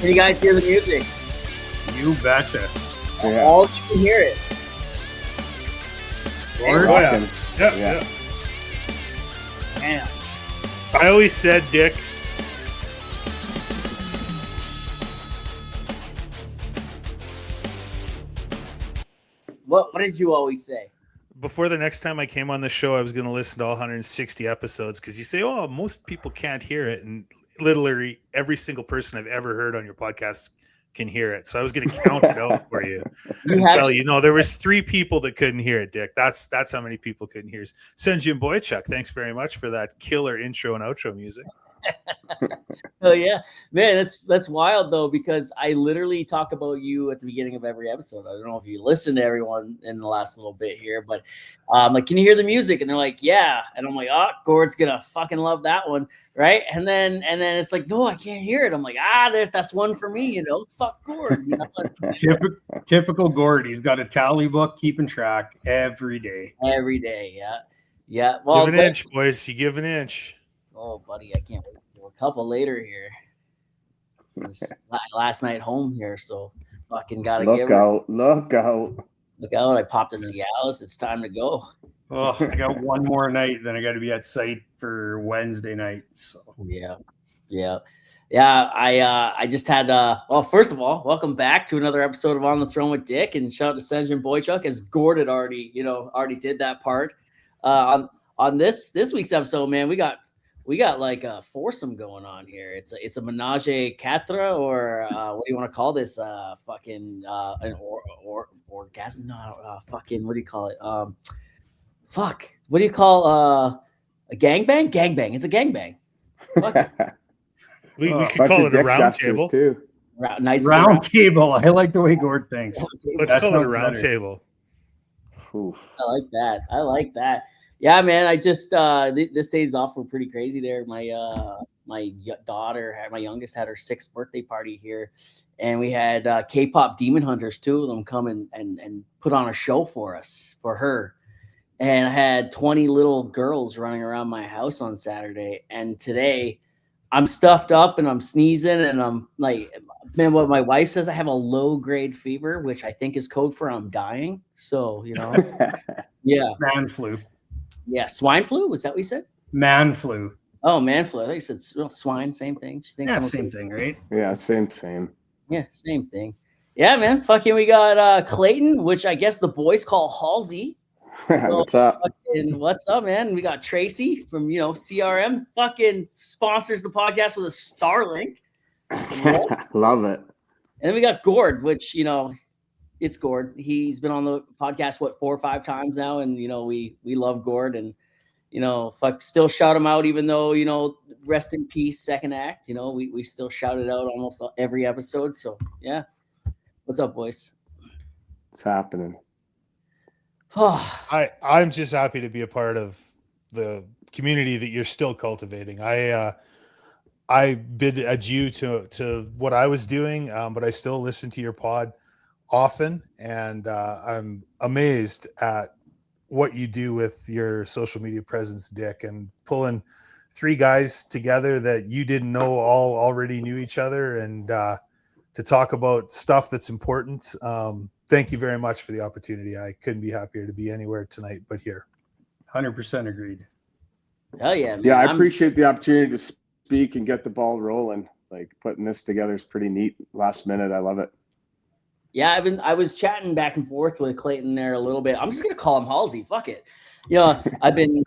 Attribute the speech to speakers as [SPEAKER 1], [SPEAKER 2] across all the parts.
[SPEAKER 1] Can you guys hear the music?
[SPEAKER 2] You betcha.
[SPEAKER 3] Yeah.
[SPEAKER 1] All you can hear it.
[SPEAKER 2] Gord?
[SPEAKER 4] Oh, yeah. Yeah,
[SPEAKER 3] Yeah.
[SPEAKER 4] yeah.
[SPEAKER 1] Man.
[SPEAKER 4] I always said, Dick,
[SPEAKER 1] What did you always say?
[SPEAKER 4] before the next time I came on the show, I was going to listen to all 160 episodes because you say, oh, most people can't hear it. And literally every single person I've ever heard on your podcast can hear it. So I was going to count it out for you and tell you, no, there was 3 people that couldn't hear it, Dick. That's how many people couldn't hear it. Senjin Boychuk, thanks very much for that killer intro and outro music.
[SPEAKER 1] Oh yeah, man, that's wild though, because I literally talk about you at the beginning of every episode. I don't know if you listen to everyone in the last little bit here, but like, can you hear the music? And they're like, yeah, and I'm like, oh, Gord's gonna fucking love that one, right? And then it's like, no, I can't hear it. I'm like, that's one for me, fuck Gord.
[SPEAKER 2] Typical Gord. He's got a tally book keeping track every day.
[SPEAKER 1] Every day, yeah. Well,
[SPEAKER 4] give an inch, boys. You give an inch.
[SPEAKER 1] Oh, buddy, I can't wait for a couple later here. Last night home here, so fucking gotta
[SPEAKER 3] Look out.
[SPEAKER 1] Look out! I popped a Cialis. It's time to go.
[SPEAKER 2] Oh, I got one more night, then I got to be at site for Wednesday night. So
[SPEAKER 1] Yeah. I just had. Well, first of all, welcome back to another episode of On the Throne with Dick, and shout out to Senjin Boychuk, as Gord had already did that part. On this week's episode, man, we got like a foursome going on here. It's a menage a quatre, or what do you want to call this? Fucking an orgasm? No, fucking, what do you call it? Fuck, what do you call a gangbang? Gangbang. It's a gangbang.
[SPEAKER 4] We could call it a round table.
[SPEAKER 3] Too.
[SPEAKER 2] Round table. I like the way Gord thinks.
[SPEAKER 4] Let's call it a round table.
[SPEAKER 3] Oof.
[SPEAKER 1] I like that. Yeah, man. I just this day's off were pretty crazy there. My daughter, my youngest, had her 6th birthday party here, and we had K-pop Demon Hunters, 2 of them, come and put on a show for her. And I had 20 little girls running around my house on Saturday, and today I'm stuffed up and I'm sneezing, and I'm like, man, what my wife says, I have a low-grade fever, which I think is code for I'm dying. So, yeah.
[SPEAKER 2] Man flu.
[SPEAKER 1] Yeah, swine flu? Was that what you said?
[SPEAKER 2] Man flu.
[SPEAKER 1] Oh, man flu. I thought you said swine, same thing. She thinks
[SPEAKER 2] Same thing, right?
[SPEAKER 3] Yeah, same.
[SPEAKER 1] Yeah, same thing. Yeah, man. Fucking, we got Clayton, which I guess the boys call Hallsy.
[SPEAKER 3] What's up?
[SPEAKER 1] What's up, man? We got Tracy from CRM. Fucking sponsors the podcast with a Starlink.
[SPEAKER 3] Love it.
[SPEAKER 1] And then we got Gord, which it's Gord. He's been on the podcast 4 or 5 times now, and we love Gord, and still shout him out, even though rest in peace, second act. We still shout it out almost every episode. So yeah, what's up, boys?
[SPEAKER 3] What's happening?
[SPEAKER 4] I'm just happy to be a part of the community that you're still cultivating. I bid adieu to what I was doing, but I still listen to your pod often, and I'm amazed at what you do with your social media presence, Dick, and pulling 3 guys together that you didn't know all already knew each other, and to talk about stuff that's important. Thank you very much for the opportunity. I couldn't be happier to be anywhere tonight but here.
[SPEAKER 2] 100% agreed.
[SPEAKER 1] Hell yeah, man.
[SPEAKER 3] Yeah, I appreciate the opportunity to speak and get the ball rolling. Like, putting this together is pretty neat. Last minute, I love it.
[SPEAKER 1] Yeah, I was chatting back and forth with Clayton there a little bit. I'm just gonna call him Hallsy. Fuck it. I've been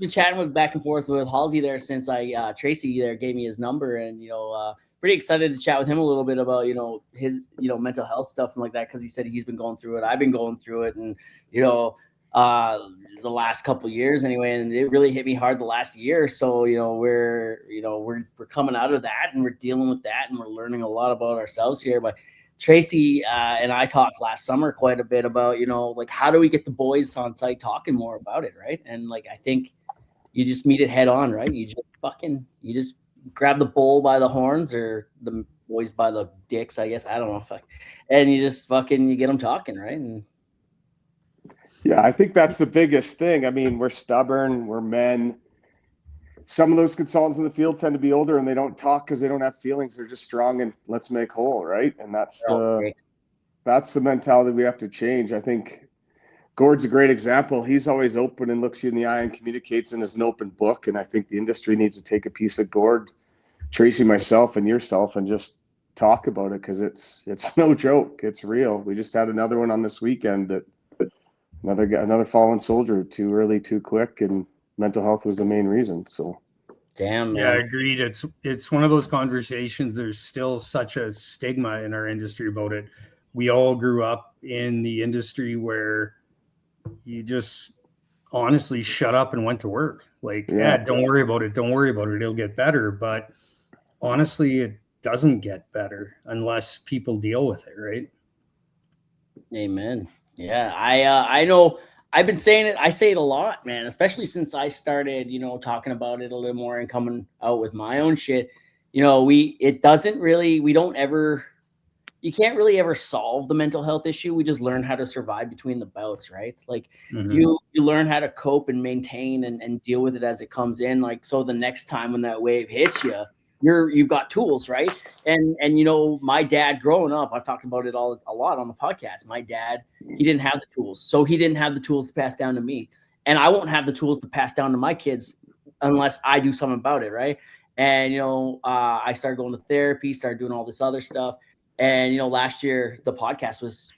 [SPEAKER 1] chatting back and forth with Hallsy there since Tracy there gave me his number, and pretty excited to chat with him a little bit about his mental health stuff and like that, because he said he's been going through it. I've been going through it, and the last couple of years anyway, and it really hit me hard the last year. So we're coming out of that, and we're dealing with that, and we're learning a lot about ourselves here. But Tracy and I talked last summer quite a bit about like, how do we get the boys on site talking more about it, right? And like, I think you just meet it head on, right? You just grab the bull by the horns, or the boys by the dicks, I guess. I don't know. And you just you get them talking, right? And
[SPEAKER 3] yeah, I think that's the biggest thing. I mean, we're stubborn. We're men. some of those consultants in the field tend to be older and they don't talk because they don't have feelings. They're just strong and let's make whole, right? And that's the mentality we have to change. I think Gord's a great example. He's always open and looks you in the eye and communicates and is an open book. And I think the industry needs to take a piece of Gord, Tracy, myself, and yourself, and just talk about it, because it's no joke. It's real. We just had another one on this weekend, that another fallen soldier, too early, too quick, and mental health was the main reason. So
[SPEAKER 1] damn, man.
[SPEAKER 2] Yeah, agreed. It's one of those conversations. There's still such a stigma in our industry about it. We all grew up in the industry where you just honestly shut up and went to work. Like, don't worry about it. Don't worry about it. It'll get better. But honestly, it doesn't get better unless people deal with it, right?
[SPEAKER 1] Amen. Yeah, I know. I've been saying it. I say it a lot, man, especially since I started, talking about it a little more and coming out with my own shit. You can't really ever solve the mental health issue. We just learn how to survive between the bouts, right? Like you learn how to cope and maintain and deal with it as it comes in. Like, so the next time when that wave hits you, you've got tools, right? And my dad growing up, I've talked about it a lot on the podcast. My dad, he didn't have the tools. So he didn't have the tools to pass down to me. And I won't have the tools to pass down to my kids unless I do something about it, right? And, I started going to therapy, started doing all this other stuff. And, last year, the podcast was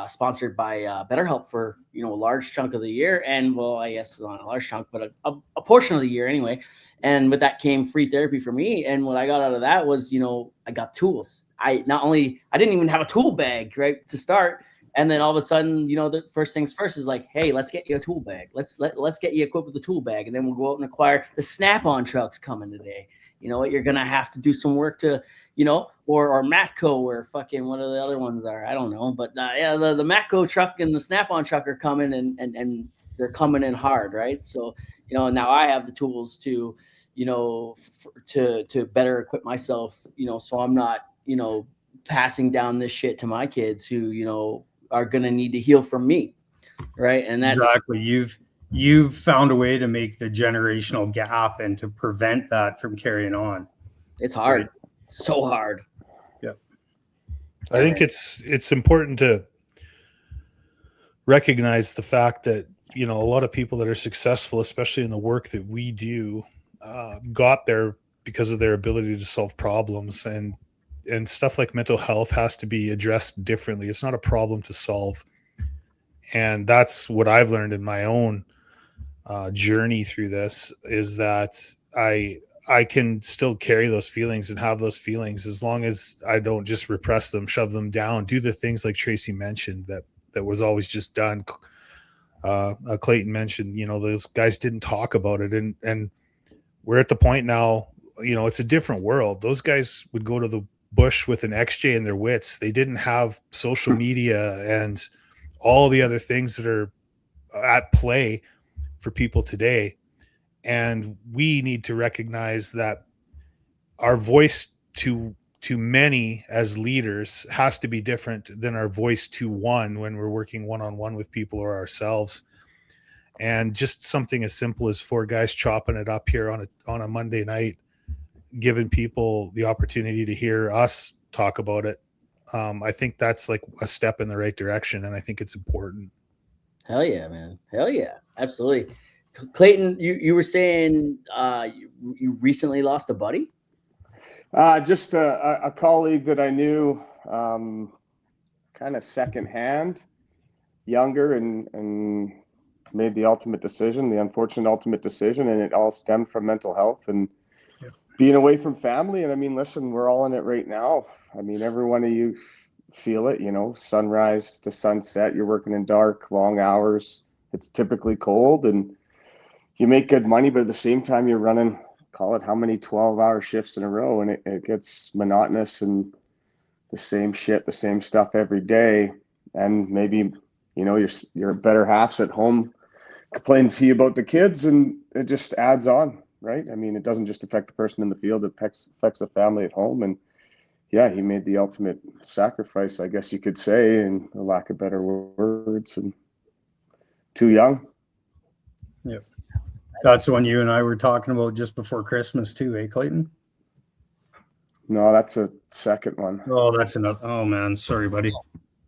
[SPEAKER 1] sponsored by BetterHelp for, a large chunk of the year. And, well, I guess not a large chunk, but a portion of the year anyway. And with that came free therapy for me. And what I got out of that was, I got tools. I didn't even have a tool bag, right, to start. And then all of a sudden, the first things first is like, hey, let's get you a tool bag. Let's get you equipped with a tool bag. And then we'll go out and acquire the Snap-on trucks coming today. You know what? You're going to have to do some work to, or Matco, or fucking what are the other ones are? I don't know. But the Matco truck and the Snap-on truck are coming and they're coming in hard, right? So, now I have the tools to, to better equip myself, so I'm not, passing down this shit to my kids who, are going to need to heal from me. Right. And that's
[SPEAKER 2] exactly. You've found a way to make the generational gap and to prevent that from carrying on.
[SPEAKER 1] It's hard. Right? So hard.
[SPEAKER 2] Yep.
[SPEAKER 4] I think it's important to recognize the fact that, a lot of people that are successful, especially in the work that we do, got there because of their ability to solve problems, and stuff like mental health has to be addressed differently. It's not a problem to solve. And that's what I've learned in my own journey through this, is that I can still carry those feelings and have those feelings as long as I don't just repress them, shove them down, do the things like Tracy mentioned that was always just done. Clayton mentioned, those guys didn't talk about it. And we're at the point now, it's a different world. Those guys would go to the bush with an XJ in their wits. They didn't have social media and all the other things that are at play for people today. And we need to recognize that our voice to many as leaders has to be different than our voice to one when we're working one-on-one with people or ourselves. And just something as simple as 4 guys chopping it up here on a Monday night, giving people the opportunity to hear us talk about it. I think that's like a step in the right direction, and I think it's important.
[SPEAKER 1] Hell yeah, man. Hell yeah. Absolutely. Clayton, you were saying you recently lost a buddy?
[SPEAKER 3] Just a colleague that I knew kind of secondhand, younger, and made the unfortunate ultimate decision, and it all stemmed from mental health and being away from family. And I mean, listen, we're all in it right now. I mean, every one of you feel it, sunrise to sunset, you're working in dark, long hours. It's typically cold and you make good money, but at the same time you're running, call it how many 12-hour shifts in a row, and it gets monotonous and the same shit, the same stuff every day. And maybe, your better half's at home complaining to you about the kids, and it just adds on, right? I mean, it doesn't just affect the person in the field, it affects the family at home. And yeah, he made the ultimate sacrifice, I guess you could say, in a lack of better words, and too young.
[SPEAKER 2] Yep. That's the one you and I were talking about just before Christmas too, eh, Clayton?
[SPEAKER 3] No, that's a second one.
[SPEAKER 2] Oh, that's another. Oh man, sorry, buddy.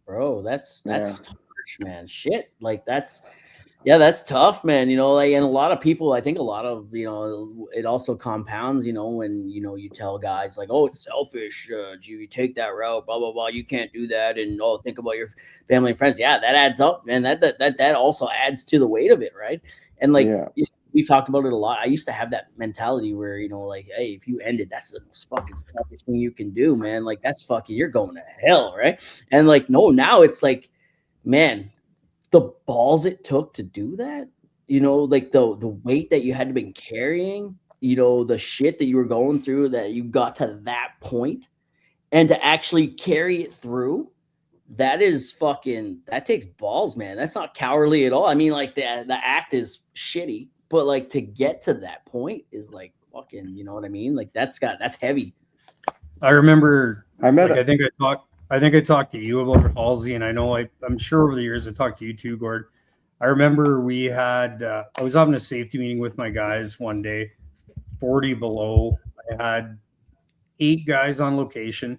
[SPEAKER 1] Bro, that's
[SPEAKER 3] Yeah.
[SPEAKER 1] harsh, man. Shit, like that's tough, man. You know, like, and a lot of people, I think a lot of, you know, it also compounds, you know, when, you know, you tell guys like, oh, it's selfish, you take that route, blah blah blah, you can't do that, and oh, think about your family and friends. Yeah, that adds up, and that also adds to the weight of it, right? And like,
[SPEAKER 3] Yeah.
[SPEAKER 1] we've talked about it a lot. I used to have that mentality where, you know, like, hey, if you end it, that's the most fucking selfish thing you can do, man. Like, that's fucking, you're going to hell, right? And like, no, now it's like, man, the balls it took to do that, you know, like the weight that you had to been carrying, you know, the shit that you were going through, that you got to that point, and to actually carry it through, that is fucking, that takes balls, man. That's not cowardly at all. I mean, like, the act is shitty, but like, to get to that point is like fucking, you know what I mean? Like, that's heavy.
[SPEAKER 2] I remember.
[SPEAKER 3] I met.
[SPEAKER 2] Like, I think I talked to you about Hallsy, and I know I'm sure over the years I talked to you too, Gord. I remember we had. I was having a safety meeting with my guys one day, 40 below. I had 8 guys on location,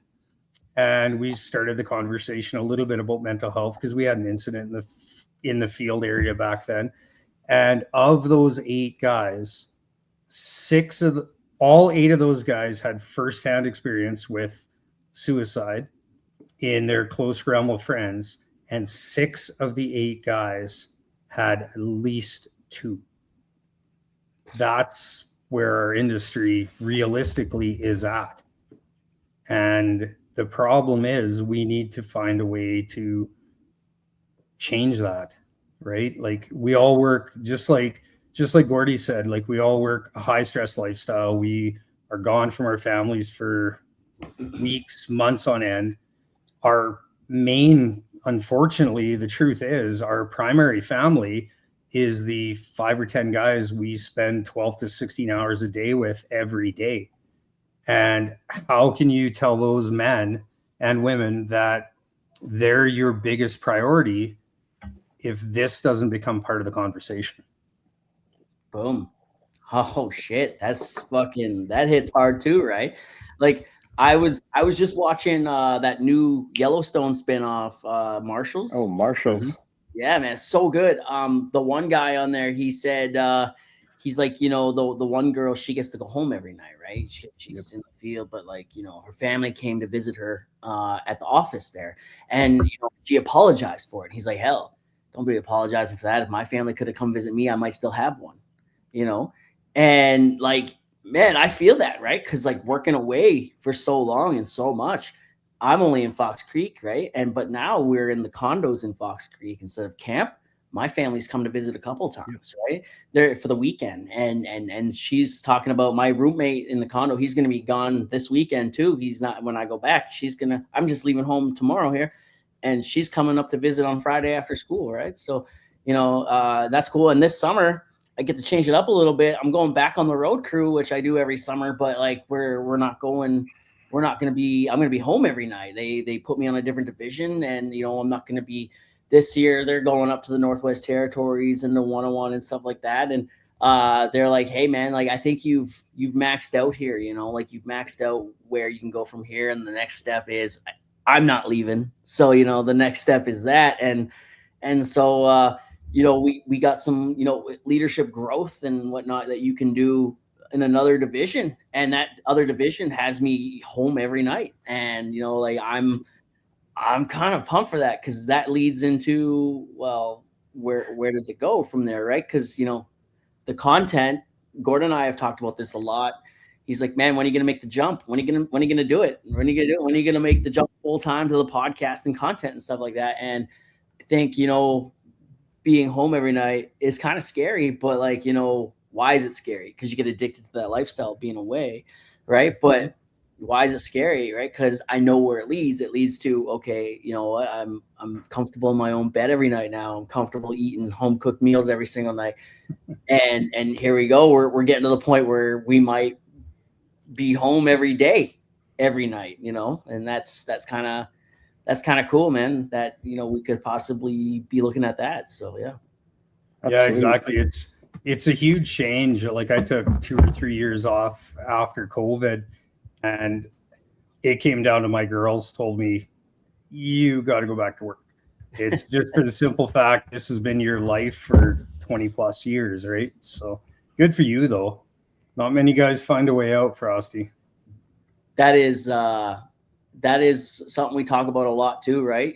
[SPEAKER 2] and we started the conversation a little bit about mental health because we had an incident in the field area back then. And of those 8 guys, all 8 of those guys had firsthand experience with suicide in their close realm of friends, and 6 of the 8 guys had at least 2. That's where our industry realistically is at. And the problem is we need to find a way to change that, right? Like, we all work just like Gordy said, like, we all work a high stress lifestyle. We are gone from our families for weeks, months on end. Our main, unfortunately, the truth is our primary family is the 5 or 10 guys we spend 12 to 16 hours a day with every day. And how can you tell those men and women that they're your biggest priority if this doesn't become part of the conversation?
[SPEAKER 1] Boom. Oh shit, that's fucking, that hits hard too, right? Like, I was just watching that new Yellowstone spinoff, Marshalls.
[SPEAKER 3] Oh, Marshalls.
[SPEAKER 1] Yeah, man, so good. The one guy on there, he said, he's like, you know, the one girl, she gets to go home every night, right? She's in the field, but like, you know, her family came to visit her at the office there, and you know, she apologized for it. He's like, hell, don't be apologizing for that. If my family could have come visit me, I might still have one, you know? And like, man, I feel that, right? Because like, working away for so long and so much, I'm only in Fox Creek, right? But now we're in the condos in Fox Creek instead of camp. My family's come to visit a couple times, right? There for the weekend. And she's talking about my roommate in the condo. He's going to be gone this weekend too. He's not, when I go back, I'm just leaving home tomorrow here, and she's coming up to visit on Friday after school, right? So, you know, that's cool. And this summer, I get to change it up a little bit. I'm going back on the road crew, which I do every summer, but like, we're not going to be, I'm going to be home every night. They put me on a different division, and, you know, I'm not going to be, this year they're going up to the Northwest Territories and the 101 and stuff like that. And they're like, hey man, like, I think you've maxed out here, you know, like, you've maxed out where you can go from here. And the next step is, I'm not leaving. So, you know, the next step is that. And so, you know, we got some, you know, leadership growth and whatnot that you can do in another division, and that other division has me home every night. And, you know, like, I'm kind of pumped for that, because that leads into, well, where does it go from there, right? Because, you know, the content, Gordon and I have talked about this a lot. He's like, man, when are you gonna make the jump? When are you gonna do it? When are you gonna make the jump full time to the podcast and content and stuff like that? And I think, you know, being home every night is kind of scary, but like, you know, why is it scary? Because you get addicted to that lifestyle being away, right? But why is it scary, right? Because I know where it leads. It leads to, okay, you know what, I'm comfortable in my own bed every night now. I'm comfortable eating home cooked meals every single night, and here we go. We're getting to the point where we might be home every day, every night, you know, and that's kind of cool, man. That, you know, we could possibly be looking at that. So yeah.
[SPEAKER 2] Yeah, exactly. it's a huge change. Like I took 2 or 3 years off after COVID, and it came down to my girls told me, you got to go back to work. It's just for the simple fact this has been your life for 20 plus years, right? So good for you, though. Not many guys find a way out, Frosty.
[SPEAKER 1] That is something we talk about a lot too, right?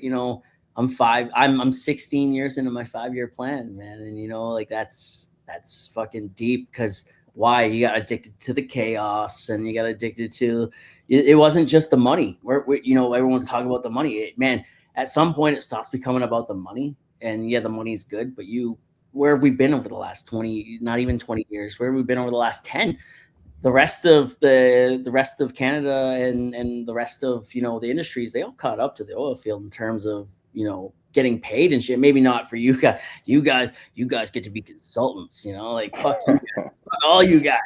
[SPEAKER 1] I'm 16 years into my 5-year plan, man, and like that's fucking deep. Because why? You got addicted to the chaos, and you got addicted to it. Wasn't just the money. Everyone's talking about the money. Man, at some point it stops becoming about the money. And yeah, the money's good, but where have we been over the last 20? Not even 20 years. Where have we been over the last 10? The rest of Canada and the rest of the industries, they all caught up to the oil field in terms of getting paid and shit. Maybe not for you guys. You guys get to be consultants. Like fuck you guys, fuck all you guys.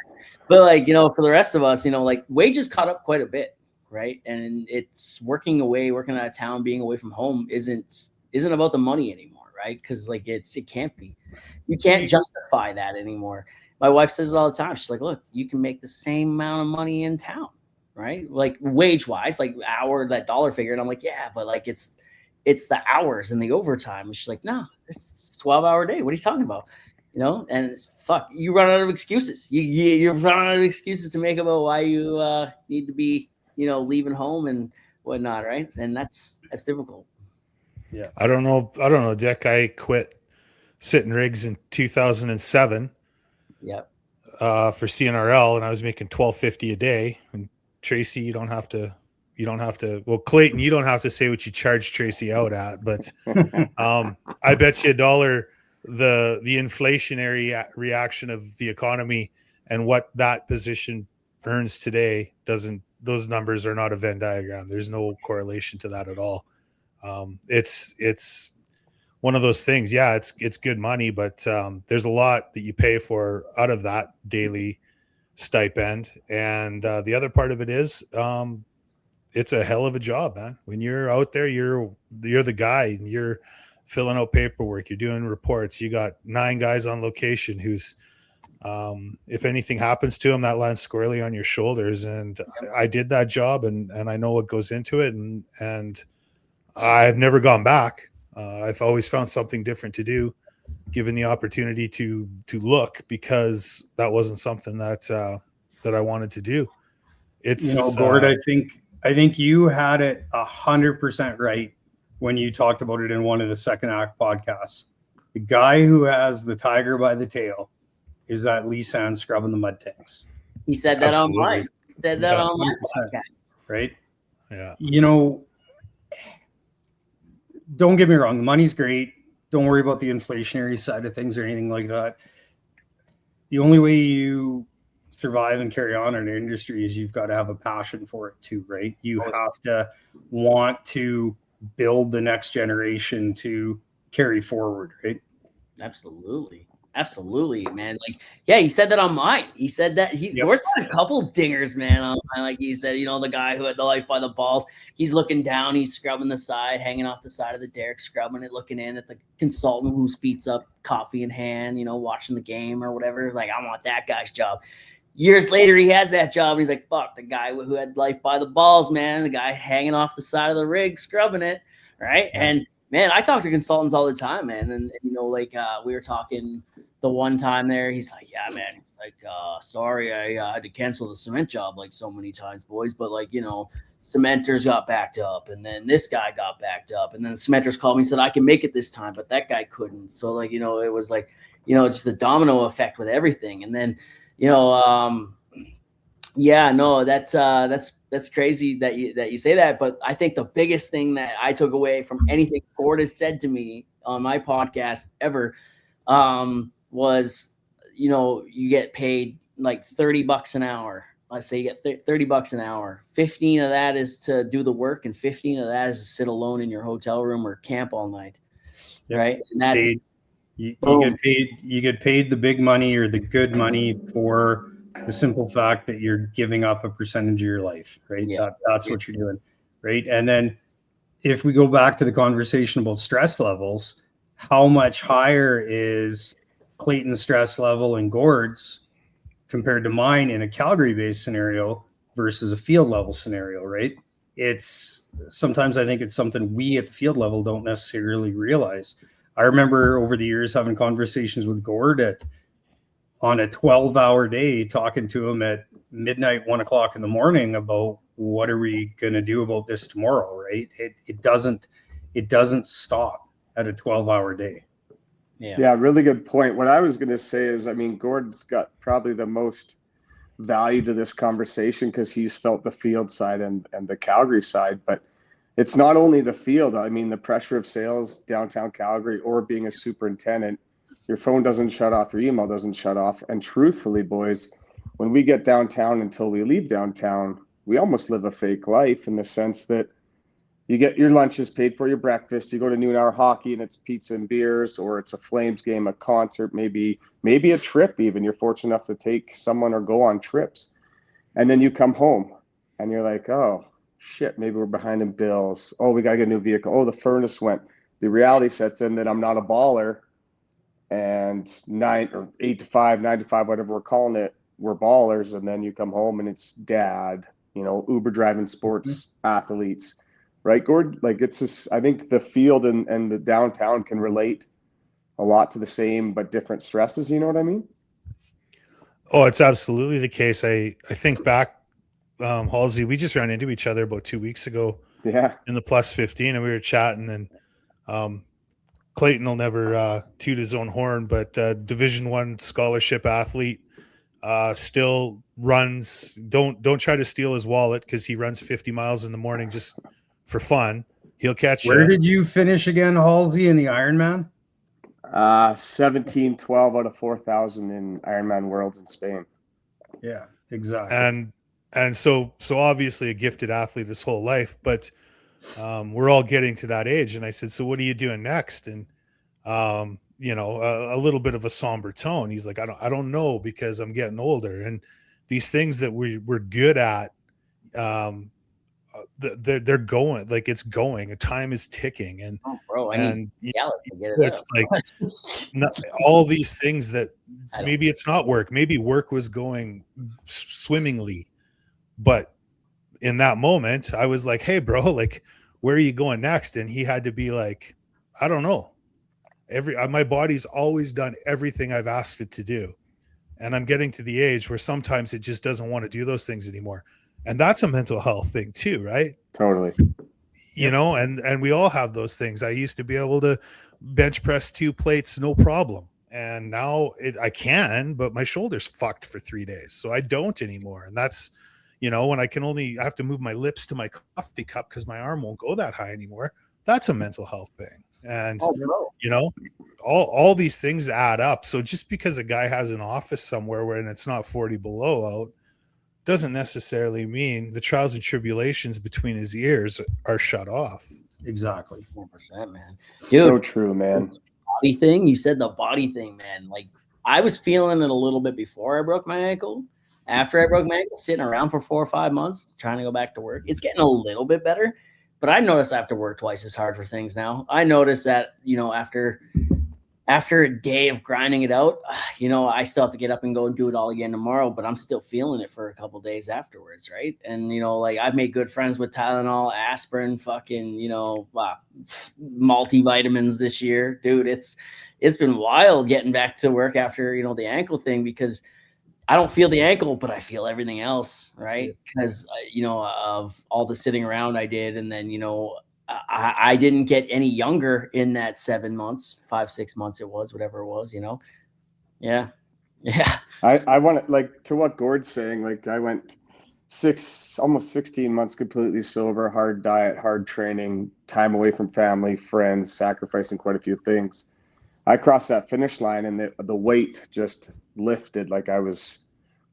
[SPEAKER 1] But for the rest of us, wages caught up quite a bit, right? And it's working out of town, being away from home isn't about the money anymore, right? Because it can't be. You can't justify that anymore. My wife says it all the time. She's like, look, you can make the same amount of money in town, right? Like wage wise, like hour, that dollar figure. And I'm like, yeah, but it's the hours and the overtime. And she's like, no, it's 12-hour day. What are you talking about? And it's fuck, you run out of excuses. You run out of excuses to make about why you need to be, leaving home and whatnot. Right. And that's difficult.
[SPEAKER 2] Yeah.
[SPEAKER 4] I don't know, Dick. I quit sitting rigs in 2007.
[SPEAKER 1] Yep.
[SPEAKER 4] For CNRL, and I was making $12.50 a day. And Tracy, you don't have to. Well, Clayton, you don't have to say what you charge Tracy out at, but I bet you $1 the inflationary reaction of the economy and what that position earns today doesn't. Those numbers are not a Venn diagram. There's no correlation to that at all. It's one of those things. Yeah, it's good money, but there's a lot that you pay for out of that daily stipend. And the other part of it is it's a hell of a job, man. When you're out there, you're the guy, and you're filling out paperwork, you're doing reports. You got 9 guys on location who's if anything happens to them, that lands squarely on your shoulders. And I did that job, and I know what goes into it, and I've never gone back. I've always found something different to do, given the opportunity to look, because that wasn't something that I wanted to do. It's
[SPEAKER 2] Gord, I think you had it 100% right when you talked about it in one of the Second Act podcasts. The guy who has the tiger by the tail is that lease hand scrubbing the mud tanks.
[SPEAKER 1] He said that online. Said that on my podcast.
[SPEAKER 2] Right?
[SPEAKER 4] Yeah.
[SPEAKER 2] Don't get me wrong, the money's great. Don't worry about the inflationary side of things or anything like that. The only way you survive and carry on in an industry is you've got to have a passion for it too, right? You have to want to build the next generation to carry forward, right?
[SPEAKER 1] Absolutely, man. He said that on mine. He said that Gord's had a couple dingers, man. On mine. Like he said, the guy who had the life by the balls, he's looking down, he's scrubbing the side, hanging off the side of the derrick, scrubbing it, looking in at the consultant whose feet's up, coffee in hand, watching the game or whatever. Like, I want that guy's job. Years later, he has that job, and he's like, fuck, the guy who had life by the balls, man. The guy hanging off the side of the rig, scrubbing it, right? Yeah. And man, I talk to consultants all the time, man. And we were talking the one time there, he's like, yeah, man, sorry, I had to cancel the cement job like so many times, boys. But cementers got backed up, and then this guy got backed up, and then the cementers called me and said, I can make it this time, but that guy couldn't. So it was just a domino effect with everything. And then, that's crazy that you say that. But I think the biggest thing that I took away from anything Gord has said to me on my podcast ever was, you get paid like $30 an hour. Let's say you get $30 an hour. 15 of that is to do the work, and 15 of that is to sit alone in your hotel room or camp all night. Yep. Right. And that's
[SPEAKER 2] you get paid the big money or the good money for the simple fact that you're giving up a percentage of your life, right? Yeah. That's what you're doing, right? And then if we go back to the conversation about stress levels, how much higher is Clayton's stress level and Gord's compared to mine in a Calgary-based scenario versus a field level scenario, right? It's sometimes I think it's something we at the field level don't necessarily realize. I remember over the years having conversations with Gord on a 12-hour day, talking to him at midnight, 1 o'clock in the morning about what are we going to do about this tomorrow, right? It doesn't stop at a 12-hour day.
[SPEAKER 3] Yeah, really good point. What I was going to say is, I mean, Gord's got probably the most value to this conversation because he's felt the field side and the Calgary side, but it's not only the field. I mean, the pressure of sales downtown Calgary or being a superintendent, your phone doesn't shut off, your email doesn't shut off. And truthfully, boys, when we get downtown until we leave downtown, we almost live a fake life in the sense that you get your lunches paid for, your breakfast, you go to noon hour hockey and it's pizza and beers, or it's a Flames game, a concert, maybe a trip even. You're fortunate enough to take someone or go on trips. And then you come home and you're like, oh, shit, maybe we're behind in bills. Oh, we got to get a new vehicle. Oh, the furnace went. The reality sets in that I'm not a baller, and 9 or 8 to 5, 9 to 5, whatever we're calling it, we're ballers. And then you come home and it's dad, Uber driving sports athletes. Right, Gord? Like it's just, I think the field and the downtown can relate a lot to the same but different stresses. You know what I mean?
[SPEAKER 4] Oh, it's absolutely the case. I think back, Hallsy, we just ran into each other about 2 weeks ago.
[SPEAKER 3] Yeah.
[SPEAKER 4] In the plus 15, and we were chatting, and Clayton will never toot his own horn, but Division I scholarship athlete, still runs. Don't try to steal his wallet because he runs 50 miles in the morning just for fun. He'll catch you.
[SPEAKER 2] Where did you finish again, Halsey, in the Ironman?
[SPEAKER 3] 17-12 out of 4,000 in Ironman Worlds in Spain.
[SPEAKER 2] Yeah, exactly.
[SPEAKER 4] And so obviously a gifted athlete his whole life, but we're all getting to that age. And I said, so what are you doing next? And a little bit of a somber tone. He's like, I don't know, because I'm getting older, and these things that we're good at, they're going, like it's going, time is ticking, and it's like all these things that maybe it's not work, maybe work was going swimmingly, but in that moment I was like, hey bro, like where are you going next? And he had to be like, I don't know. My body's always done everything I've asked it to do, and I'm getting to the age where sometimes it just doesn't want to do those things anymore. And that's a mental health thing too, right?
[SPEAKER 3] Totally.
[SPEAKER 4] And we all have those things. I used to be able to bench press 2 plates, no problem. And now I can, but my shoulder's fucked for 3 days. So I don't anymore. And that's, when I have to move my lips to my coffee cup because my arm won't go that high anymore. That's a mental health thing. And, all these things add up. So just because a guy has an office somewhere where it's not 40 below out, doesn't necessarily mean the trials and tribulations between his ears are shut off.
[SPEAKER 2] Exactly.
[SPEAKER 1] 100%, man. Dude,
[SPEAKER 3] so true, man.
[SPEAKER 1] Body thing. You said the body thing, man. Like I was feeling it a little bit before I broke my ankle. After I broke my ankle, sitting around for 4 or 5 months, trying to go back to work. It's getting a little bit better, but I noticed I have to work twice as hard for things now. I noticed that, after a day of grinding it out, I still have to get up and go and do it all again tomorrow, but I'm still feeling it for a couple days afterwards, right? And, I've made good friends with Tylenol, aspirin, fucking, multivitamins this year. Dude, it's been wild getting back to work after, the ankle thing, because I don't feel the ankle, but I feel everything else, right? Because, of all the sitting around I did, and then, I didn't get any younger in that 7 months, 5-6 months it was, whatever it was, Yeah.
[SPEAKER 3] I want to, like, to what Gord's saying, like I went almost 16 months completely sober, hard diet, hard training, time away from family, friends, sacrificing quite a few things. I crossed that finish line and the weight just lifted. Like I was,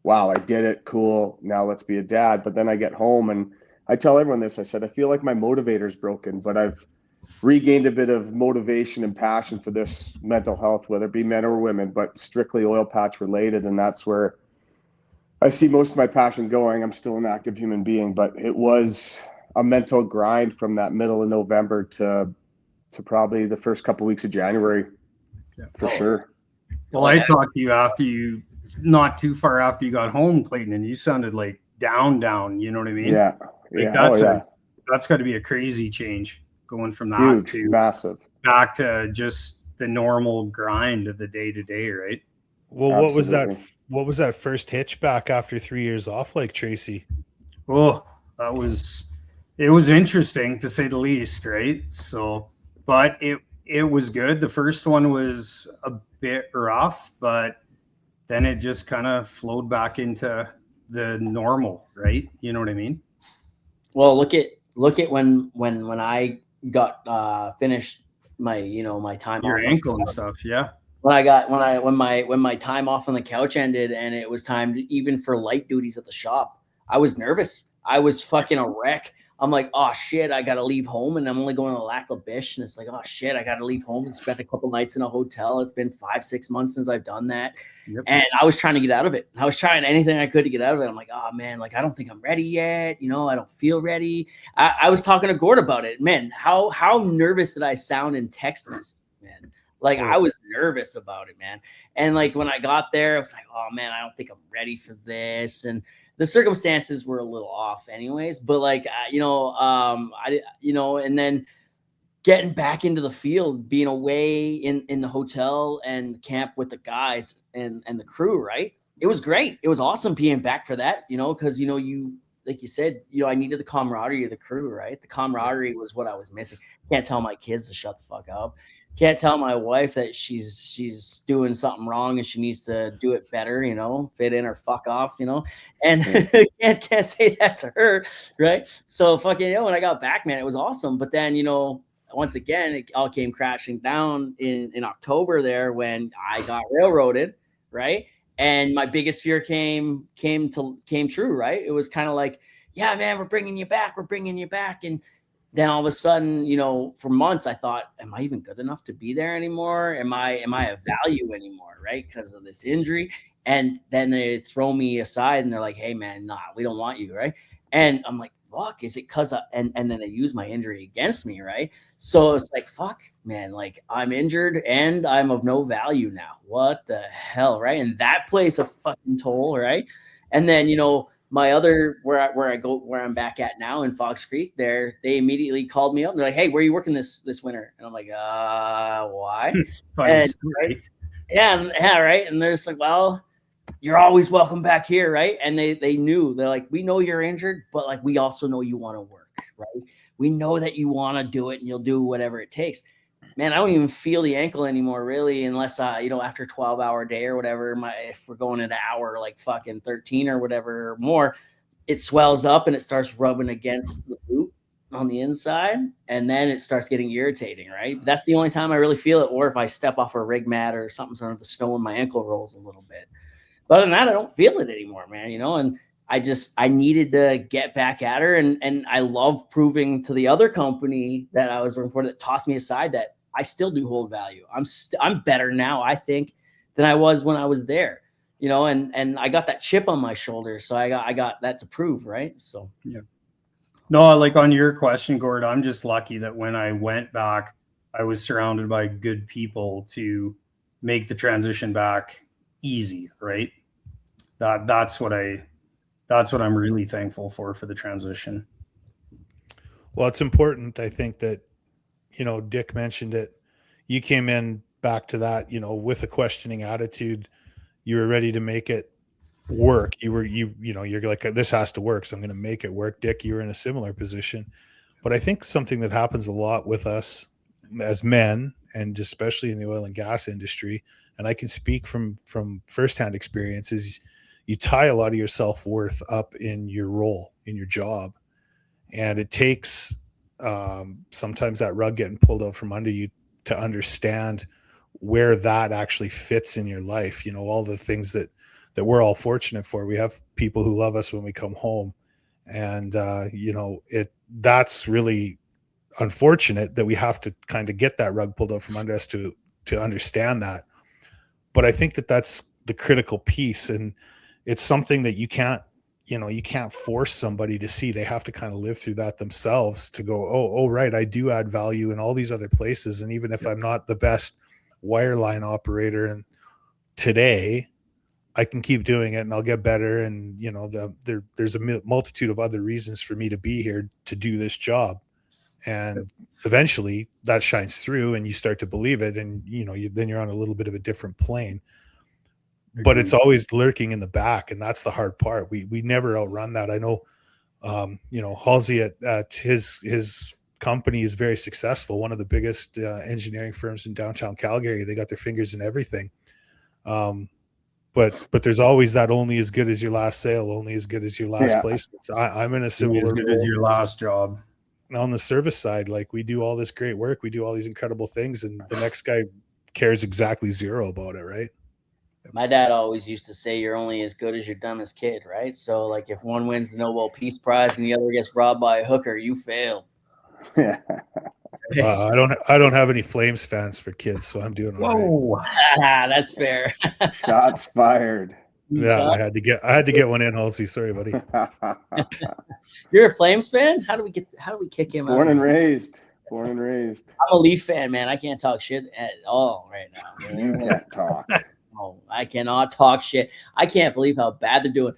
[SPEAKER 3] wow, I did it. Cool. Now let's be a dad. But then I get home and I tell everyone this. I said, I feel like my motivator's broken, but I've regained a bit of motivation and passion for this mental health, whether it be men or women, but strictly oil patch related. And that's where I see most of my passion going. I'm still an active human being, but it was a mental grind from that middle of November to probably the first couple of weeks of January, for sure.
[SPEAKER 2] Well, I talked to you after not too far after you got home, Clayton, and you sounded like down. You know what I mean?
[SPEAKER 3] Yeah.
[SPEAKER 2] Like
[SPEAKER 3] Yeah.
[SPEAKER 2] That's got to be a crazy change going from that
[SPEAKER 3] Huge,
[SPEAKER 2] to
[SPEAKER 3] massive.
[SPEAKER 2] back to just the normal grind of the day to day, right?
[SPEAKER 4] Well,
[SPEAKER 3] Absolutely.
[SPEAKER 4] what was that first hitch back after 3 years off like, Tracy?
[SPEAKER 2] Oh, it was interesting to say the least, right? So, but it was good. The first one was a bit rough, but then it just kind of flowed back into the normal, right? You know what I mean?
[SPEAKER 1] Well, look at when I got finished my my time
[SPEAKER 2] Your
[SPEAKER 1] off.
[SPEAKER 2] ankle and stuff, yeah.
[SPEAKER 1] When my time off on the couch ended and it was time even for light duties at the shop, I was nervous. I was fucking a wreck. I'm like, oh shit, I gotta leave home, and I'm only going to Lac La Biche, and it's like, oh shit, I gotta leave home and spend a couple nights in a hotel. It's been 5-6 months since I've done that.
[SPEAKER 2] Yep.
[SPEAKER 1] And I was trying to get out of it. I was trying anything I could to get out of it. I'm like, oh man, like I don't think I'm ready yet. I don't feel ready. I was talking to Gord about it. Man, how nervous did I sound in text messages, man? Like I was nervous about it, man. And like when I got there, I was like, oh man, I don't think I'm ready for this. And the circumstances were a little off anyways, but like, and then getting back into the field, being away in the hotel and camp with the guys and the crew, right? It was great. It was awesome being back for that, because, you, like you said, I needed the camaraderie of the crew, right? The camaraderie was what I was missing. Can't tell my kids to shut the fuck up. Can't tell my wife that she's doing something wrong and she needs to do it better, fit in or fuck off, and can't say that to her, right? So fucking, when I got back, man, it was awesome. But then, once again, it all came crashing down in October there when I got railroaded, right? And my biggest fear came true, right? It was kind of like, yeah, man, we're bringing you back. And then all of a sudden, for months, I thought, am I even good enough to be there anymore? Am I of value anymore, right? Because of this injury. And then they throw me aside and they're like, hey, man, nah, we don't want you, right? And I'm like, fuck, is it because and then they use my injury against me, right? So it's like, fuck, man, like I'm injured and I'm of no value now. What the hell, right? And that plays a fucking toll, right? And then, my other where I'm back at now in Fox Creek, they immediately called me up. They're like, hey, where are you working this winter? And I'm like, why? And, right? Yeah, right. And they're just like, well, you're always welcome back here, right? And they knew, they're like, we know you're injured, but like we also know you want to work, right? We know that you want to do it and you'll do whatever it takes. Man, I don't even feel the ankle anymore, really, unless after a 12-hour day or whatever, if we're going an hour like fucking 13 or whatever or more, it swells up and it starts rubbing against the boot on the inside, and then it starts getting irritating, right? But that's the only time I really feel it, or if I step off a rig mat or something's under the snow and my ankle rolls a little bit. But other than that, I don't feel it anymore, man, and I needed to get back at her, and I love proving to the other company that I was working for that tossed me aside that I still do hold value. I'm better now, I think, than I was when I was there, and I got that chip on my shoulder, so I got that to prove, right? So
[SPEAKER 2] yeah. No, like on your question, Gord, I'm just lucky that when I went back, I was surrounded by good people to make the transition back easy, right? That's what I'm really thankful for the transition.
[SPEAKER 4] Well, it's important, I think, that Dick mentioned it. You came in back to that, with a questioning attitude. You were ready to make it work. You're like, this has to work, so I'm going to make it work. Dick, you were in a similar position. But I think something that happens a lot with us as men, and especially in the oil and gas industry, and I can speak from firsthand experience, is you tie a lot of your self-worth up in your role, in your job. And it takes sometimes that rug getting pulled out from under you to understand where that actually fits in your life. All the things that we're all fortunate for. We have people who love us when we come home. And, that's really unfortunate that we have to kind of get that rug pulled out from under us to understand that. But I think that that's the critical piece. And it's something that you can't force somebody to see. They have to kind of live through that themselves to go, oh, right, I do add value in all these other places. And even if I'm not the best wireline operator and today, I can keep doing it and I'll get better. And, you know, there's a multitude of other reasons for me to be here to do this job. And eventually that shines through and you start to believe it. And, you know, then you're on a little bit of a different plane. But it's always lurking in the back, and that's the hard part. We never outrun that. I know, you know, Hallsy at his company is very successful. One of the biggest engineering firms in downtown Calgary. They got their fingers in everything. But there's always that only as good as your last sale, only as good as your last placement. I'm in a similar
[SPEAKER 2] as good as your last job.
[SPEAKER 4] On the service side. Like, we do all this great work, we do all these incredible things, and the next guy cares exactly zero about it, right?
[SPEAKER 1] My dad always used to say, you're only as good as your dumbest kid, right? So, like, if one wins the Nobel Peace Prize and the other gets robbed by a hooker, you failed.
[SPEAKER 3] Yeah.
[SPEAKER 4] I don't have any Flames fans for kids, so I'm doing all right.
[SPEAKER 1] That's fair.
[SPEAKER 3] Shots fired.
[SPEAKER 4] Yeah, I had to get one in, Halsey. Sorry, buddy.
[SPEAKER 1] You're a Flames fan? How do we kick him out?
[SPEAKER 3] Born and raised. I'm
[SPEAKER 1] a Leaf fan, man. I can't talk shit at all right now.
[SPEAKER 3] You can't talk.
[SPEAKER 1] Oh, I cannot talk shit. I can't believe how bad they're doing.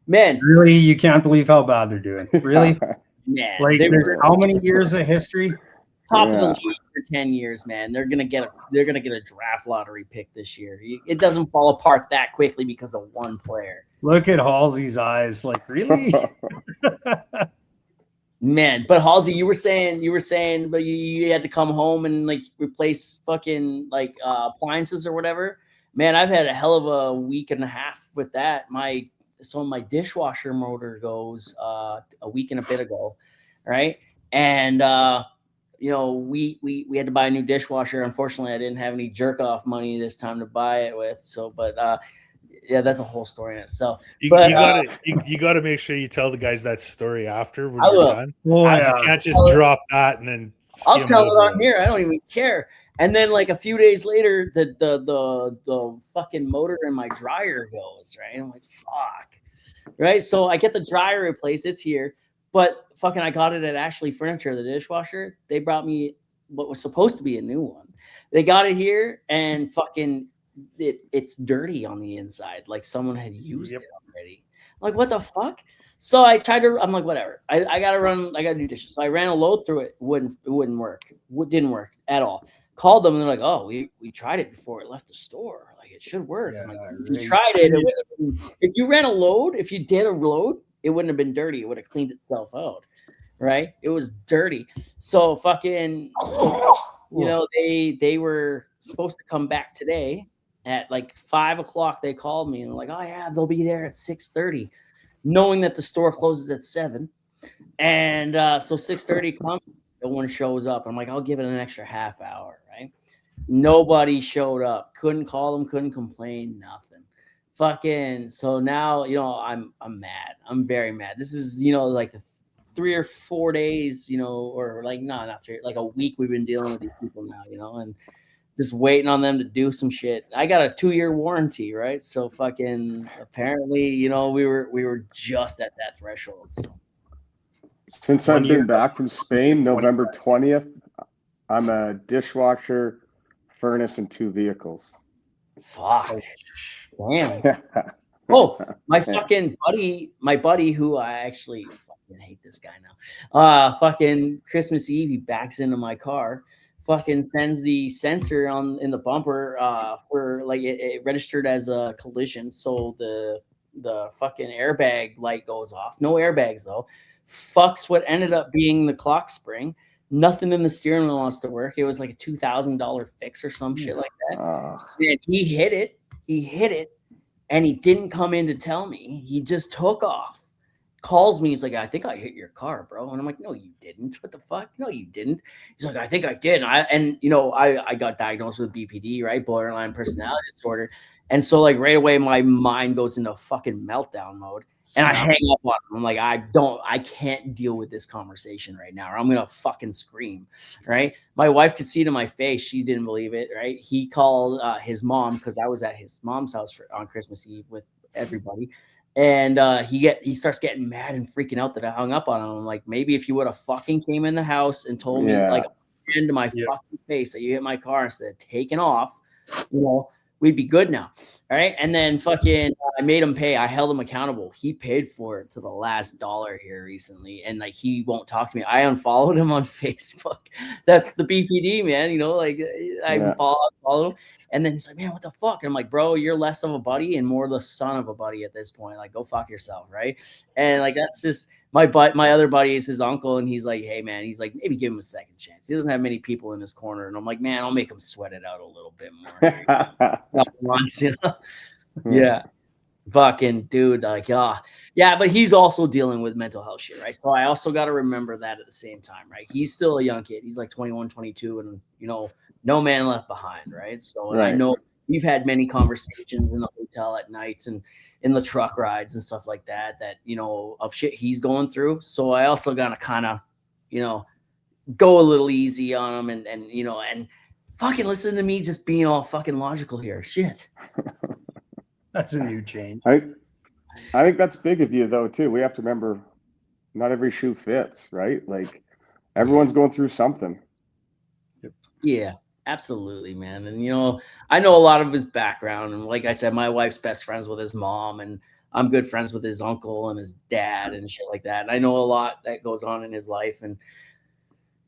[SPEAKER 1] Man.
[SPEAKER 2] Really? You can't believe how bad they're doing? Really?
[SPEAKER 1] Man.
[SPEAKER 2] Like, there's how many years of history?
[SPEAKER 1] Top of the league for 10 years, man. They're gonna get a draft lottery pick this year. It doesn't fall apart that quickly because of one player.
[SPEAKER 2] Look at Halsey's eyes. Like, really?
[SPEAKER 1] Man, but Hallsy, you were saying, but you had to come home and like replace fucking like appliances or whatever. Man, I've had a hell of a week and a half with that. My dishwasher motor goes a week and a bit ago, right? And you know, we had to buy a new dishwasher. Unfortunately, I didn't have any jerk off money this time to buy it with. So, but yeah, that's a whole story in itself.
[SPEAKER 4] You gotta make sure you tell the guys that story after when you're done. You can't just drop that and then
[SPEAKER 1] I'll tell it on here. I don't even care. And then like a few days later, the fucking motor in my dryer goes, right? I'm like, fuck. Right. So I get the dryer replaced, it's here. But fucking I got it at Ashley Furniture, the dishwasher. They brought me what was supposed to be a new one. They got it here and fucking it's dirty on the inside. Like someone had used it already. I'm like, what the fuck? So I'm like, whatever. I gotta do dishes. So I ran a load through it. It wouldn't work. It didn't work at all. Called them and they're like, oh, we tried it before it left the store. Like it should work. I'm like, if you tried it, if you ran a load, if you did a load, it wouldn't have been dirty. It would have cleaned itself out. Right? It was dirty. So you know, they were supposed to come back today at like 5 o'clock. They called me and like, oh yeah, they'll be there at 6:30, knowing that the store closes at 7. And so 6:30 comes, no one shows up. I'm like, I'll give it an extra half hour, right? Nobody showed up. Couldn't call them, couldn't complain, nothing. Fucking so now, you know, I'm mad. I'm very mad. This is, you know, like 3 or 4 days, you know, or like not 3, like a week we've been dealing with these people now, you know, and just waiting on them to do some shit. I got a 2-year warranty, right? So fucking apparently, you know, we were just at that threshold. So.
[SPEAKER 3] Since I've been back from Spain, November 20th, I'm a dishwasher, furnace, and 2 vehicles.
[SPEAKER 1] Fuck. Damn. Oh, my buddy who I actually fucking hate this guy now. Fucking Christmas Eve, he backs into my car, fucking sends the sensor in the bumper for like it registered as a collision. So the fucking airbag light goes off. No airbags though. Fucks what ended up being the clock spring. Nothing in the steering wheel wants to work. It was like a $2,000 fix or some shit like that. And he hit it, and he didn't come in to tell me. He just took off. Calls me. He's like, I think I hit your car, bro. And I'm like, no, you didn't. What the fuck? No, you didn't. He's like, I think I did. And you know, I got diagnosed with BPD, right? Borderline personality disorder. And so like right away, my mind goes into fucking meltdown mode. And I hang up on him. I'm like, I can't deal with this conversation right now, or I'm going to fucking scream, right? My wife could see it in my face. She didn't believe it, right? He called his mom because I was at his mom's house on Christmas Eve with everybody. And he starts getting mad and freaking out that I hung up on him. I'm like, maybe if you would have fucking came in the house and told me like into my fucking face that you hit my car instead of taking off, you know, we'd be good now. All right. And then fucking, I made him pay. I held him accountable. He paid for it to the last dollar here recently. And like, he won't talk to me. I unfollowed him on Facebook. That's the BPD, man. You know, like I followed him. And then he's like, man, what the fuck? And I'm like, bro, you're less of a buddy and more the son of a buddy at this point. Like, go fuck yourself. Right. And like, that's just my other buddy is his uncle. And he's like, hey man, he's like, maybe give him a second chance. He doesn't have many people in his corner. And I'm like, man, I'll make him sweat it out a little bit more. Once, you know? Yeah. Fucking dude, like, yeah, but he's also dealing with mental health shit, right? So I also got to remember that at the same time, right? He's still a young kid. He's like 21, 22, and, you know, no man left behind, right? So, and I know we've had many conversations in the hotel at nights and in the truck rides and stuff like that, you know, of shit he's going through. So I also got to kind of, you know, go a little easy on him and, you know, and fucking listen to me just being all fucking logical here. Shit.
[SPEAKER 2] That's a new change.
[SPEAKER 3] I think that's big of you, though, too. We have to remember not every shoe fits, right? Like, everyone's going through something.
[SPEAKER 1] Yeah, absolutely, man. And, you know, I know a lot of his background. And like I said, my wife's best friends with his mom, and I'm good friends with his uncle and his dad and shit like that. And I know a lot that goes on in his life. And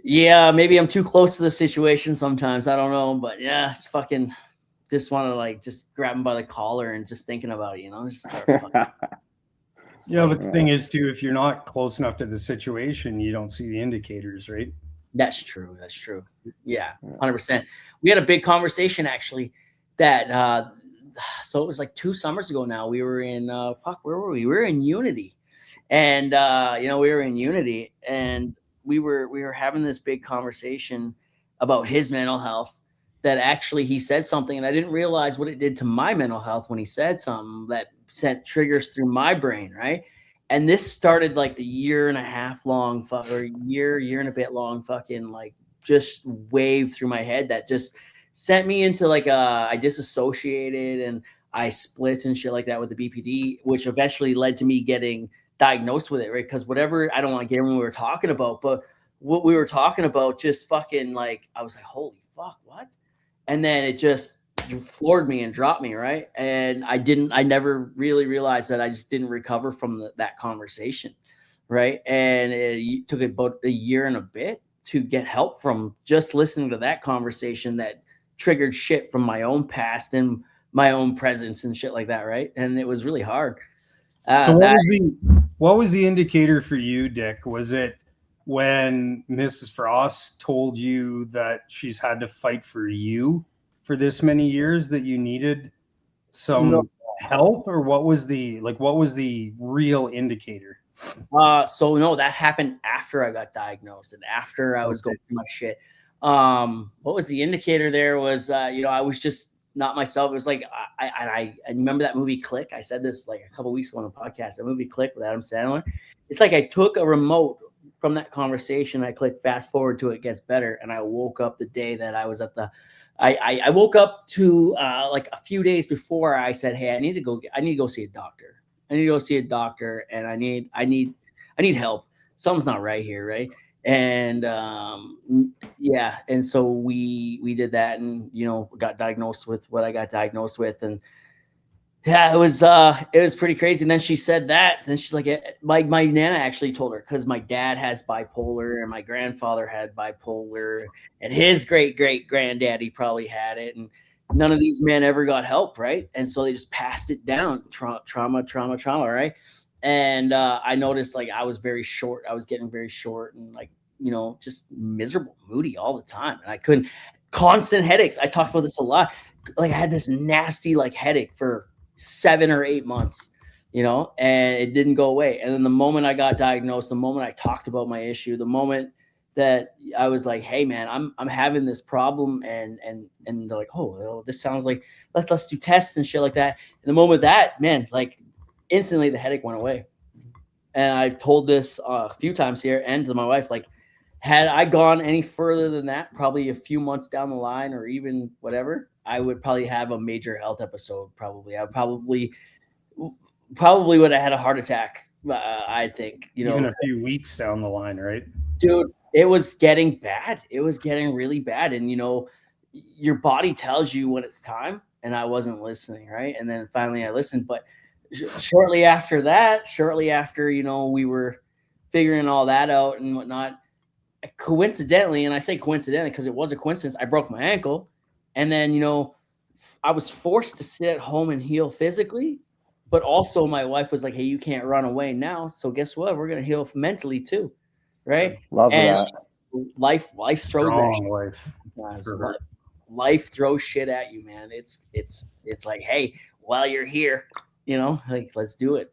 [SPEAKER 1] yeah, maybe I'm too close to the situation sometimes. I don't know. But yeah, it's fucking... just want to like just grab him by the collar and just thinking about it, you know, just start fucking.
[SPEAKER 2] Yeah, but the thing is too, if you're not close enough to the situation, you don't see the indicators, right?
[SPEAKER 1] That's true. That's true. Yeah, 100%. We had a big conversation actually that so it was like 2 summers ago now. We were in where were we? We were in Unity. And you know, we were in Unity and we were having this big conversation about his mental health. That actually he said something and I didn't realize what it did to my mental health when he said something that sent triggers through my brain, right? And this started like the year and a half long or year and a bit long fucking like just wave through my head that just sent me into like I disassociated and I split and shit like that with the BPD, which eventually led to me getting diagnosed with it, right? Because whatever, I don't want to get into what we were talking about, but what we were talking about just fucking like, I was like, holy fuck, what? And then it just floored me and dropped me, right? And I never really realized that I just didn't recover from that conversation, right? And it took about a year and a bit to get help from just listening to that conversation that triggered shit from my own past and my own presence and shit like that, right? And it was really hard.
[SPEAKER 2] So what was the indicator for you, Dick? Was it when Mrs. Frost told you that she's had to fight for you for this many years that you needed some help, or what was the real indicator?
[SPEAKER 1] So no, that happened after I got diagnosed and after I was going through my shit. What was the indicator there was, you know, I was just not myself. It was like, I remember that movie Click. I said this like a couple weeks ago on the podcast, that movie Click with Adam Sandler. It's like I took a remote from that conversation, I clicked fast forward to It Gets Better, and I woke up the day that I was at the. I woke up to like a few days before I said, "Hey, I need to go see a doctor. I need to go see a doctor, and I need help. Something's not right here, right?" And yeah, and so we did that, and you know, got diagnosed with what I got diagnosed with, and. Yeah, it was pretty crazy. And then she said that, and she's like, my Nana actually told her, because my dad has bipolar and my grandfather had bipolar and his great granddaddy probably had it, and none of these men ever got help, right? And so they just passed it down, trauma, right? And I noticed like I was very short. I was getting very short and like, you know, just miserable, moody all the time, and I couldn't. Constant headaches. I talked about this a lot. Like I had this nasty like headache for 7 or 8 months, you know, and it didn't go away. And then the moment I got diagnosed, the moment I talked about my issue, the moment that I was like, hey man, I'm having this problem, and they're like, oh, this sounds like let's do tests and shit like that. And the moment that, man, like instantly the headache went away. And I've told this a few times here and to my wife, like, had I gone any further than that, probably a few months down the line or even whatever, I would probably have a major health episode. Probably, I probably would have had a heart attack. I think, you know,
[SPEAKER 2] even a few weeks down the line, right?
[SPEAKER 1] Dude, it was getting bad. It was getting really bad, and you know, your body tells you when it's time, and I wasn't listening, right? And then finally I listened, but shortly after, you know, we were figuring all that out and whatnot, coincidentally, and I say coincidentally because it was a coincidence, I broke my ankle. And then, you know, I was forced to sit at home and heal physically, but also my wife was like, hey, you can't run away now. So guess what? We're going to heal mentally too. Right.
[SPEAKER 3] Love
[SPEAKER 1] And
[SPEAKER 3] that.
[SPEAKER 1] life throws that
[SPEAKER 2] life.
[SPEAKER 1] shit. Life throws shit at you, man. It's like, hey, while you're here, you know, like, let's do it.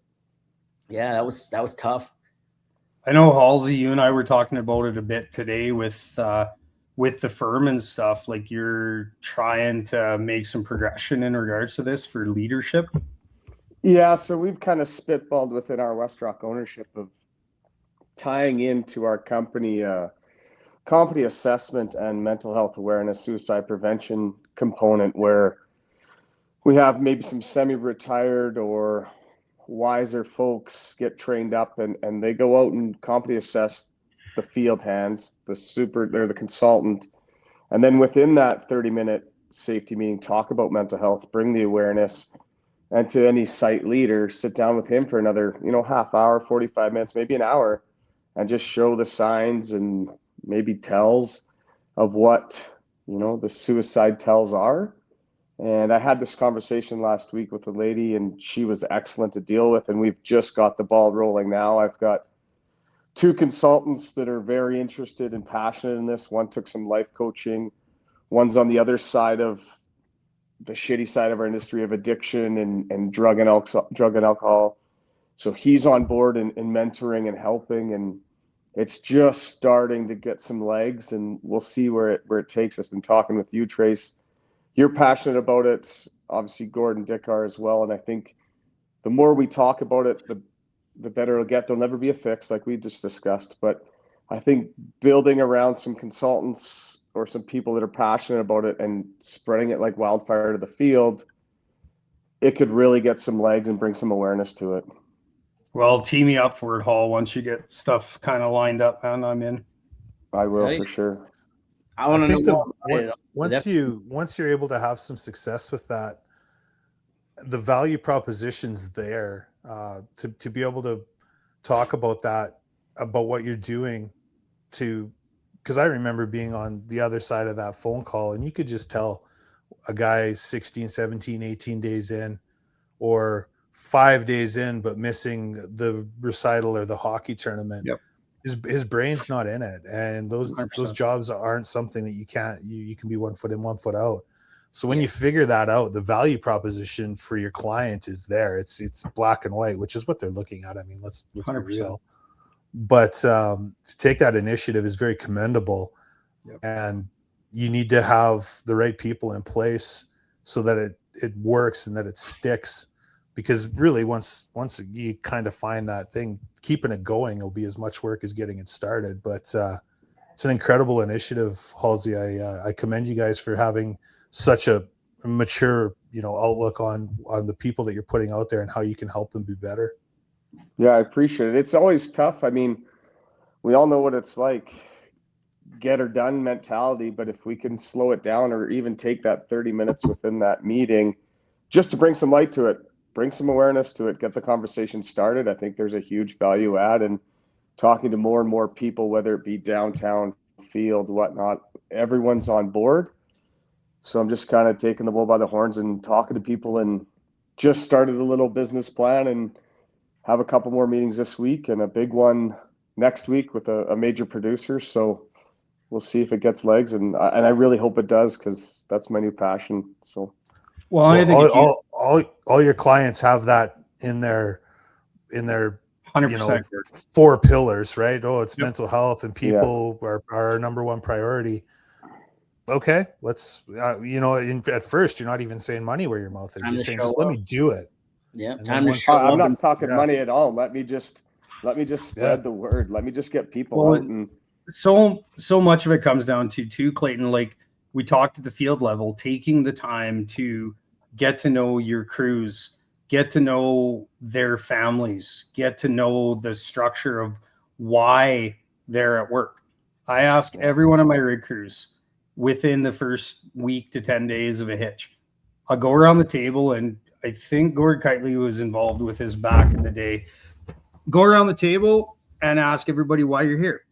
[SPEAKER 1] Yeah, that was tough.
[SPEAKER 2] I know, Halsey, you and I were talking about it a bit today with the firm and stuff. Like, you're trying to make some progression in regards to this for leadership.
[SPEAKER 3] Yeah, so we've kind of spitballed within our Westrock ownership of tying into our company assessment and mental health awareness, suicide prevention component, where we have maybe some semi-retired or wiser folks get trained up and they go out and company assess the field hands, the consultant, and then within that 30-minute safety meeting, talk about mental health, bring the awareness, and to any site leader, sit down with him for another, you know, half hour, 45 minutes, maybe an hour, and just show the signs and maybe tells of what, you know, the suicide tells are. And I had this conversation last week with a lady, and she was excellent to deal with. And we've just got the ball rolling now. I've got 2 consultants that are very interested and passionate in this. One took some life coaching. One's on the other side of the shitty side of our industry of addiction and drug and alcohol. So he's on board and mentoring and helping. And it's just starting to get some legs, and we'll see where it takes us. And talking with you, Trace, you're passionate about it. Obviously, Gord and Dick are as well. And I think the more we talk about it, the better it'll get. There'll never be a fix, like we just discussed. But I think building around some consultants or some people that are passionate about it and spreading it like wildfire to the field, it could really get some legs and bring some awareness to it.
[SPEAKER 2] Well, tee me up for it, Hall. Once you get stuff kind of lined up, man, I'm in.
[SPEAKER 3] I will, for sure.
[SPEAKER 1] I want to know more.
[SPEAKER 4] Once you're able to have some success with that, the value proposition's there to be able to talk about that, about what you're doing, because I remember being on the other side of that phone call, and you could just tell a guy 16, 17, 18 days in, or 5 days in, but missing the recital or the hockey tournament.
[SPEAKER 2] Yep.
[SPEAKER 4] His brain's not in it, and those
[SPEAKER 2] 100%.
[SPEAKER 4] jobs aren't something that you can be 1 foot in, 1 foot out. So when you figure that out, the value proposition for your client is there. It's black and white, which is what they're looking at. I mean, let's be
[SPEAKER 2] 100%.
[SPEAKER 4] real. But to take that initiative is very commendable.
[SPEAKER 2] Yep.
[SPEAKER 4] And you need to have the right people in place so that it works and that it sticks. Because really, once you kind of find that thing, keeping it going will be as much work as getting it started. But it's an incredible initiative, Halsey. I commend you guys for having such a mature, outlook on the people that you're putting out there and how you can help them be better.
[SPEAKER 3] Yeah, I appreciate it. It's always tough. I mean, we all know what it's like, get or done mentality, but if we can slow it down or even take that 30 minutes within that meeting just to bring some light to it, bring some awareness to it, get the conversation started, I think there's a huge value add. And talking to more and more people, whether it be downtown, field, whatnot, everyone's on board. So I'm just kind of taking the bull by the horns and talking to people, and just started a little business plan and have a couple more meetings this week and a big one next week with a major producer. So we'll see if it gets legs, and I really hope it does, because that's my new passion. So,
[SPEAKER 2] well, I think
[SPEAKER 4] all your clients have that in their
[SPEAKER 2] 100%.
[SPEAKER 4] 4 pillars, right? Oh, it's mental health and people are our number one priority. Okay, let's at first you're not even saying money where your mouth is. You're saying just let me do it.
[SPEAKER 1] Yeah,
[SPEAKER 3] I'm not talking money at all. Let me just spread the word. Let me just get people out. And
[SPEAKER 2] so much of it comes down to Clayton, like we talked at the field level, taking the time to get to know your crews, get to know their families, get to know the structure of why they're at work. I ask every one of my rig crews within the first week to 10 days of a hitch, I'll go around the table, and I think Gord Kitely was involved with this back in the day. Go around the table and ask everybody why you're here.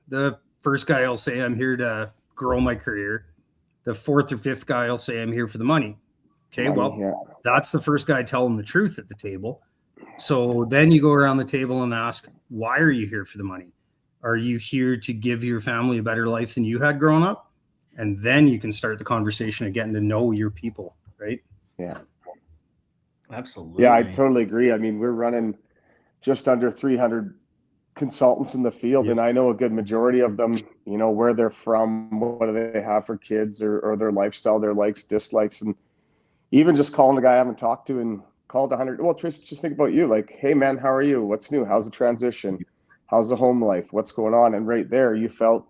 [SPEAKER 2] The first guy will say, I'm here to grow my career. The fourth or fifth guy will say, I'm here for the money. Okay, that's the first guy telling the truth at the table. So then you go around the table and ask, why are you here for the money? Are you here to give your family a better life than you had growing up? And then you can start the conversation of getting to know your people, right?
[SPEAKER 3] Yeah.
[SPEAKER 1] Absolutely.
[SPEAKER 3] Yeah, I totally agree. I mean, we're running just under 300 consultants in the field, and I know a good majority of them, you know, where they're from, what do they have for kids, or their lifestyle, their likes, dislikes, and even just calling a guy I haven't talked to and called 100. Well, Tracy, just think about you. Like, hey, man, how are you? What's new? How's the transition? How's the home life? What's going on? And right there, you felt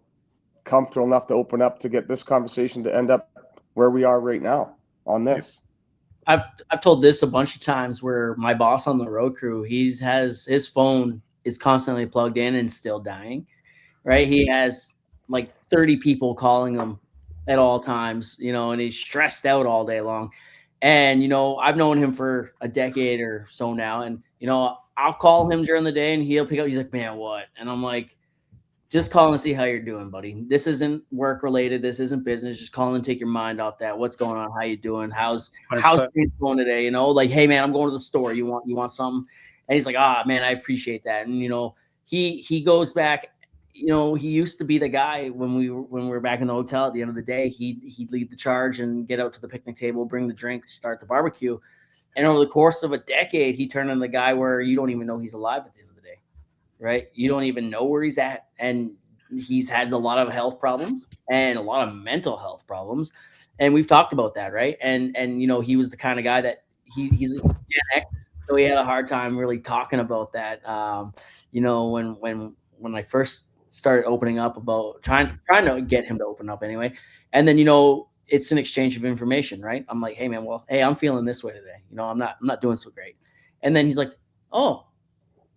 [SPEAKER 3] comfortable enough to open up to get this conversation to end up where we are right now on this.
[SPEAKER 1] I've told this a bunch of times where my boss on the road crew, has his phone is constantly plugged in and still dying, right? He has like 30 people calling him at all times, you know, and he's stressed out all day long. And, you know, I've known him for a decade or so now. And, you know, I'll call him during the day and he'll pick up. He's like, man, what? And I'm like, just calling to see how you're doing, buddy. This isn't work related. This isn't business. Just calling and take your mind off that. What's going on? How you doing? How's things going today? You know, like, hey man, I'm going to the store. You want something? And he's like, man, I appreciate that. And you know, he goes back. You know, he used to be the guy when we were back in the hotel. At the end of the day, he'd lead the charge and get out to the picnic table, bring the drinks, start the barbecue. And over the course of a decade, he turned into the guy where you don't even know he's alive at the end of the day. Right? You don't even know where he's at. And he's had a lot of health problems and a lot of mental health problems. And we've talked about that, right? And you know, he was the kind of guy that he's Gen X, so he had a hard time really talking about that. You know, when I first started opening up about trying to get him to open up anyway. And then, you know, it's an exchange of information, right? I'm like, hey man, well, hey, I'm feeling this way today. You know, I'm not doing so great. And then he's like, oh,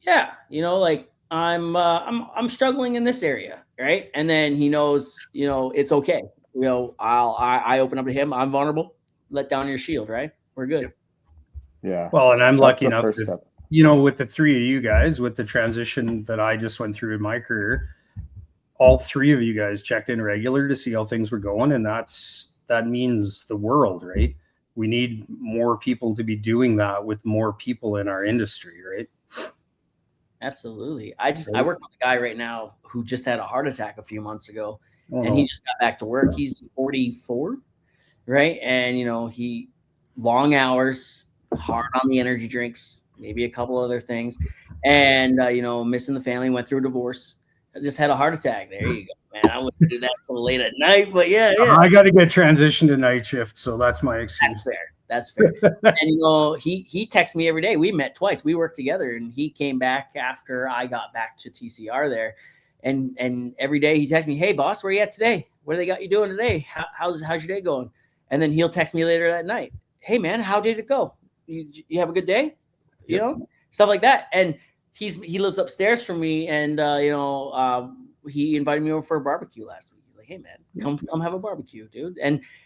[SPEAKER 1] yeah, you know, like I'm struggling in this area, right? And then he knows, you know, it's okay. You know, I open up to him. I'm vulnerable. Let down your shield, right? We're good.
[SPEAKER 3] Yeah.
[SPEAKER 2] Well, and I'm lucky enough to, you know, with the three of you guys, with the transition that I just went through in my career, all three of you guys checked in regular to see how things were going, and that means the world, right? We need more people to be doing that with more people in our industry, right?
[SPEAKER 1] Absolutely. I work with a guy right now who just had a heart attack a few months ago, and he just got back to work. He's 44, right? And you know, he long hours, hard on the energy drinks, maybe a couple other things, and you know, missing the family. Went through a divorce. I just had a heart attack. There you go, man. I wouldn't do that till late at night, but yeah.
[SPEAKER 2] I got to get transitioned to night shift, so that's my excuse.
[SPEAKER 1] That's fair. And you know, he texts me every day. We met twice. We worked together, and he came back after I got back to TCR there, and every day he texts me, "Hey boss, where you at today? What do they got you doing today? How's your day going?" And then he'll text me later that night, "Hey man, how did it go? You have a good day?" You know, stuff like that. And he lives upstairs from me, and you know, he invited me over for a barbecue last week. He's like, "Hey man, come have a barbecue, dude."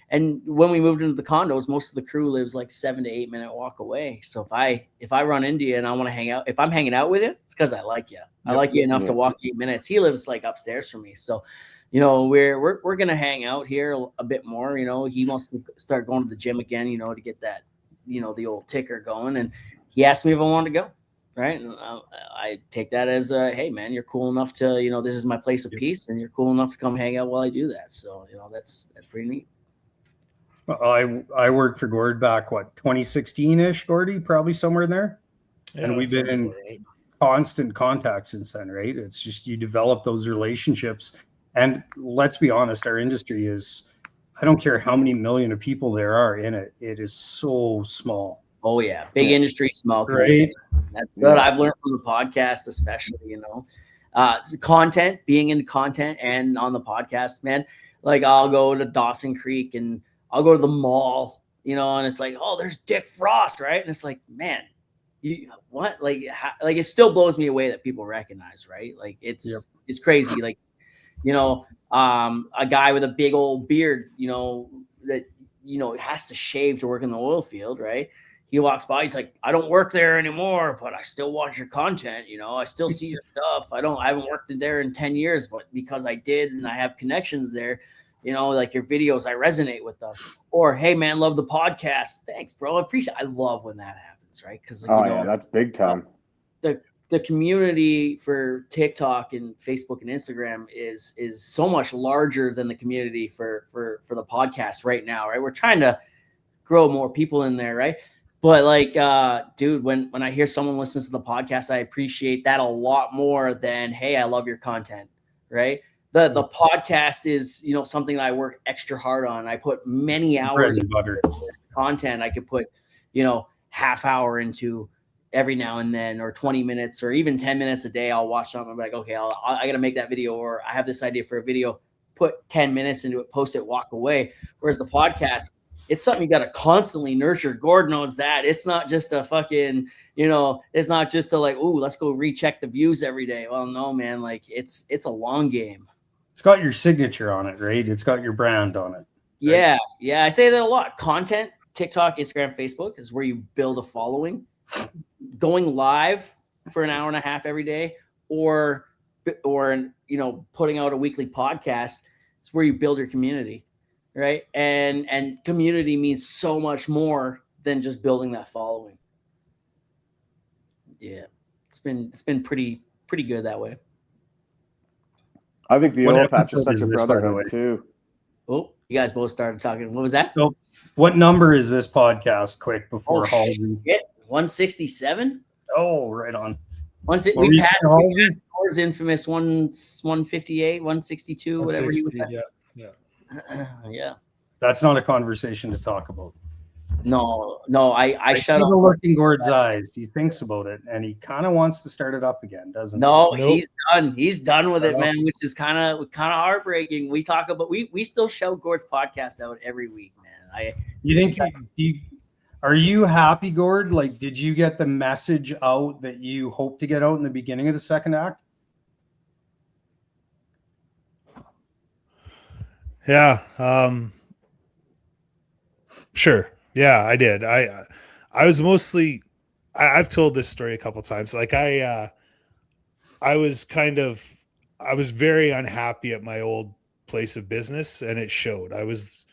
[SPEAKER 1] And when we moved into the condos, most of the crew lives like 7 to 8 minute walk away. So if I run into you and I want to hang out, if I'm hanging out with you, it's because I like you. I like you enough to walk 8 minutes. He lives like upstairs from me, so you know, we're gonna hang out here a bit more. You know, he wants to start going to the gym again, you know, to get that, you know, the old ticker going. And he asked me if I wanted to go. Right. And I take that as hey man, you're cool enough to, you know, this is my place of peace, and you're cool enough to come hang out while I do that. So, you know, that's pretty neat.
[SPEAKER 2] Well, I worked for Gord back, 2016-ish, Gordy, probably somewhere in there. Yeah, and we've been in constant contact since then, right? It's just you develop those relationships. And let's be honest, our industry is, I don't care how many million of people there are in it, it is so small.
[SPEAKER 1] Oh yeah, big industry, small community. Right? That's what I've learned from the podcast, especially, you know, content, being in content and on the podcast, man. Like I'll go to Dawson Creek and I'll go to the mall, you know, and it's like, oh, there's Dick Frost, right? And it's like, man, what? Like it still blows me away that people recognize, right? Like it's crazy. Like, you know, a guy with a big old beard, you know, that has to shave to work in the oil field, right? He walks by, he's like, I don't work there anymore, but I still watch your content. I still see your stuff. I haven't worked in there in 10 years, but because I did and I have connections there, like your videos, I resonate with them. Or, hey man, love the podcast. Thanks, bro. I love when that happens, right? Because
[SPEAKER 3] that's big time.
[SPEAKER 1] The community for TikTok and Facebook and Instagram is so much larger than the community for the podcast right now, right? We're trying to grow more people in there, right? But like, dude, when I hear someone listens to the podcast, I appreciate that a lot more than, hey, I love your content, right? The podcast is, something that I work extra hard on. I put many hours
[SPEAKER 2] Bread and butter.
[SPEAKER 1] Content. I could put, half hour into every now and then, or 20 minutes, or even 10 minutes a day. I'll watch something. I'm like, okay, I got to make that video, or I have this idea for a video, put 10 minutes into it, post it, walk away. Whereas the podcast, it's something you got to constantly nurture. Gord knows that. It's not just a fucking, it's not just a like, ooh, let's go recheck the views every day. Well, no, man, like it's a long game.
[SPEAKER 2] It's got your signature on it, right? It's got your brand on it. Right?
[SPEAKER 1] Yeah. Yeah. I say that a lot. Content, TikTok, Instagram, Facebook is where you build a following. Going live for an hour and a half every day, or putting out a weekly podcast, it's where you build your community, right? And community means so much more than just building that following. Yeah, it's been pretty good that way.
[SPEAKER 3] I think the oil patch is such a brotherhood too.
[SPEAKER 1] Oh, you guys both started talking. What was that?
[SPEAKER 2] So, what number is this podcast? Quick before Hallsy.
[SPEAKER 1] 167.
[SPEAKER 2] Oh, right on.
[SPEAKER 1] We passed Gord's infamous 158, 162, whatever he was at. Yeah.
[SPEAKER 2] That's not a conversation to talk about.
[SPEAKER 1] No, I shut up.
[SPEAKER 2] Look in Gord's eyes. He thinks about it, and he kind of wants to start it up again, doesn't he?
[SPEAKER 1] No, he's done. He's done with it, man, which is kind of heartbreaking. We talk about we still show Gord's podcast out every week, man. Are
[SPEAKER 2] you happy, Gord? Like, did you get the message out that you hoped to get out in the beginning of the second act?
[SPEAKER 4] Yeah. Sure. Yeah, I did. I was mostly, I've told this story a couple times. Like I was very unhappy at my old place of business, and it showed. I was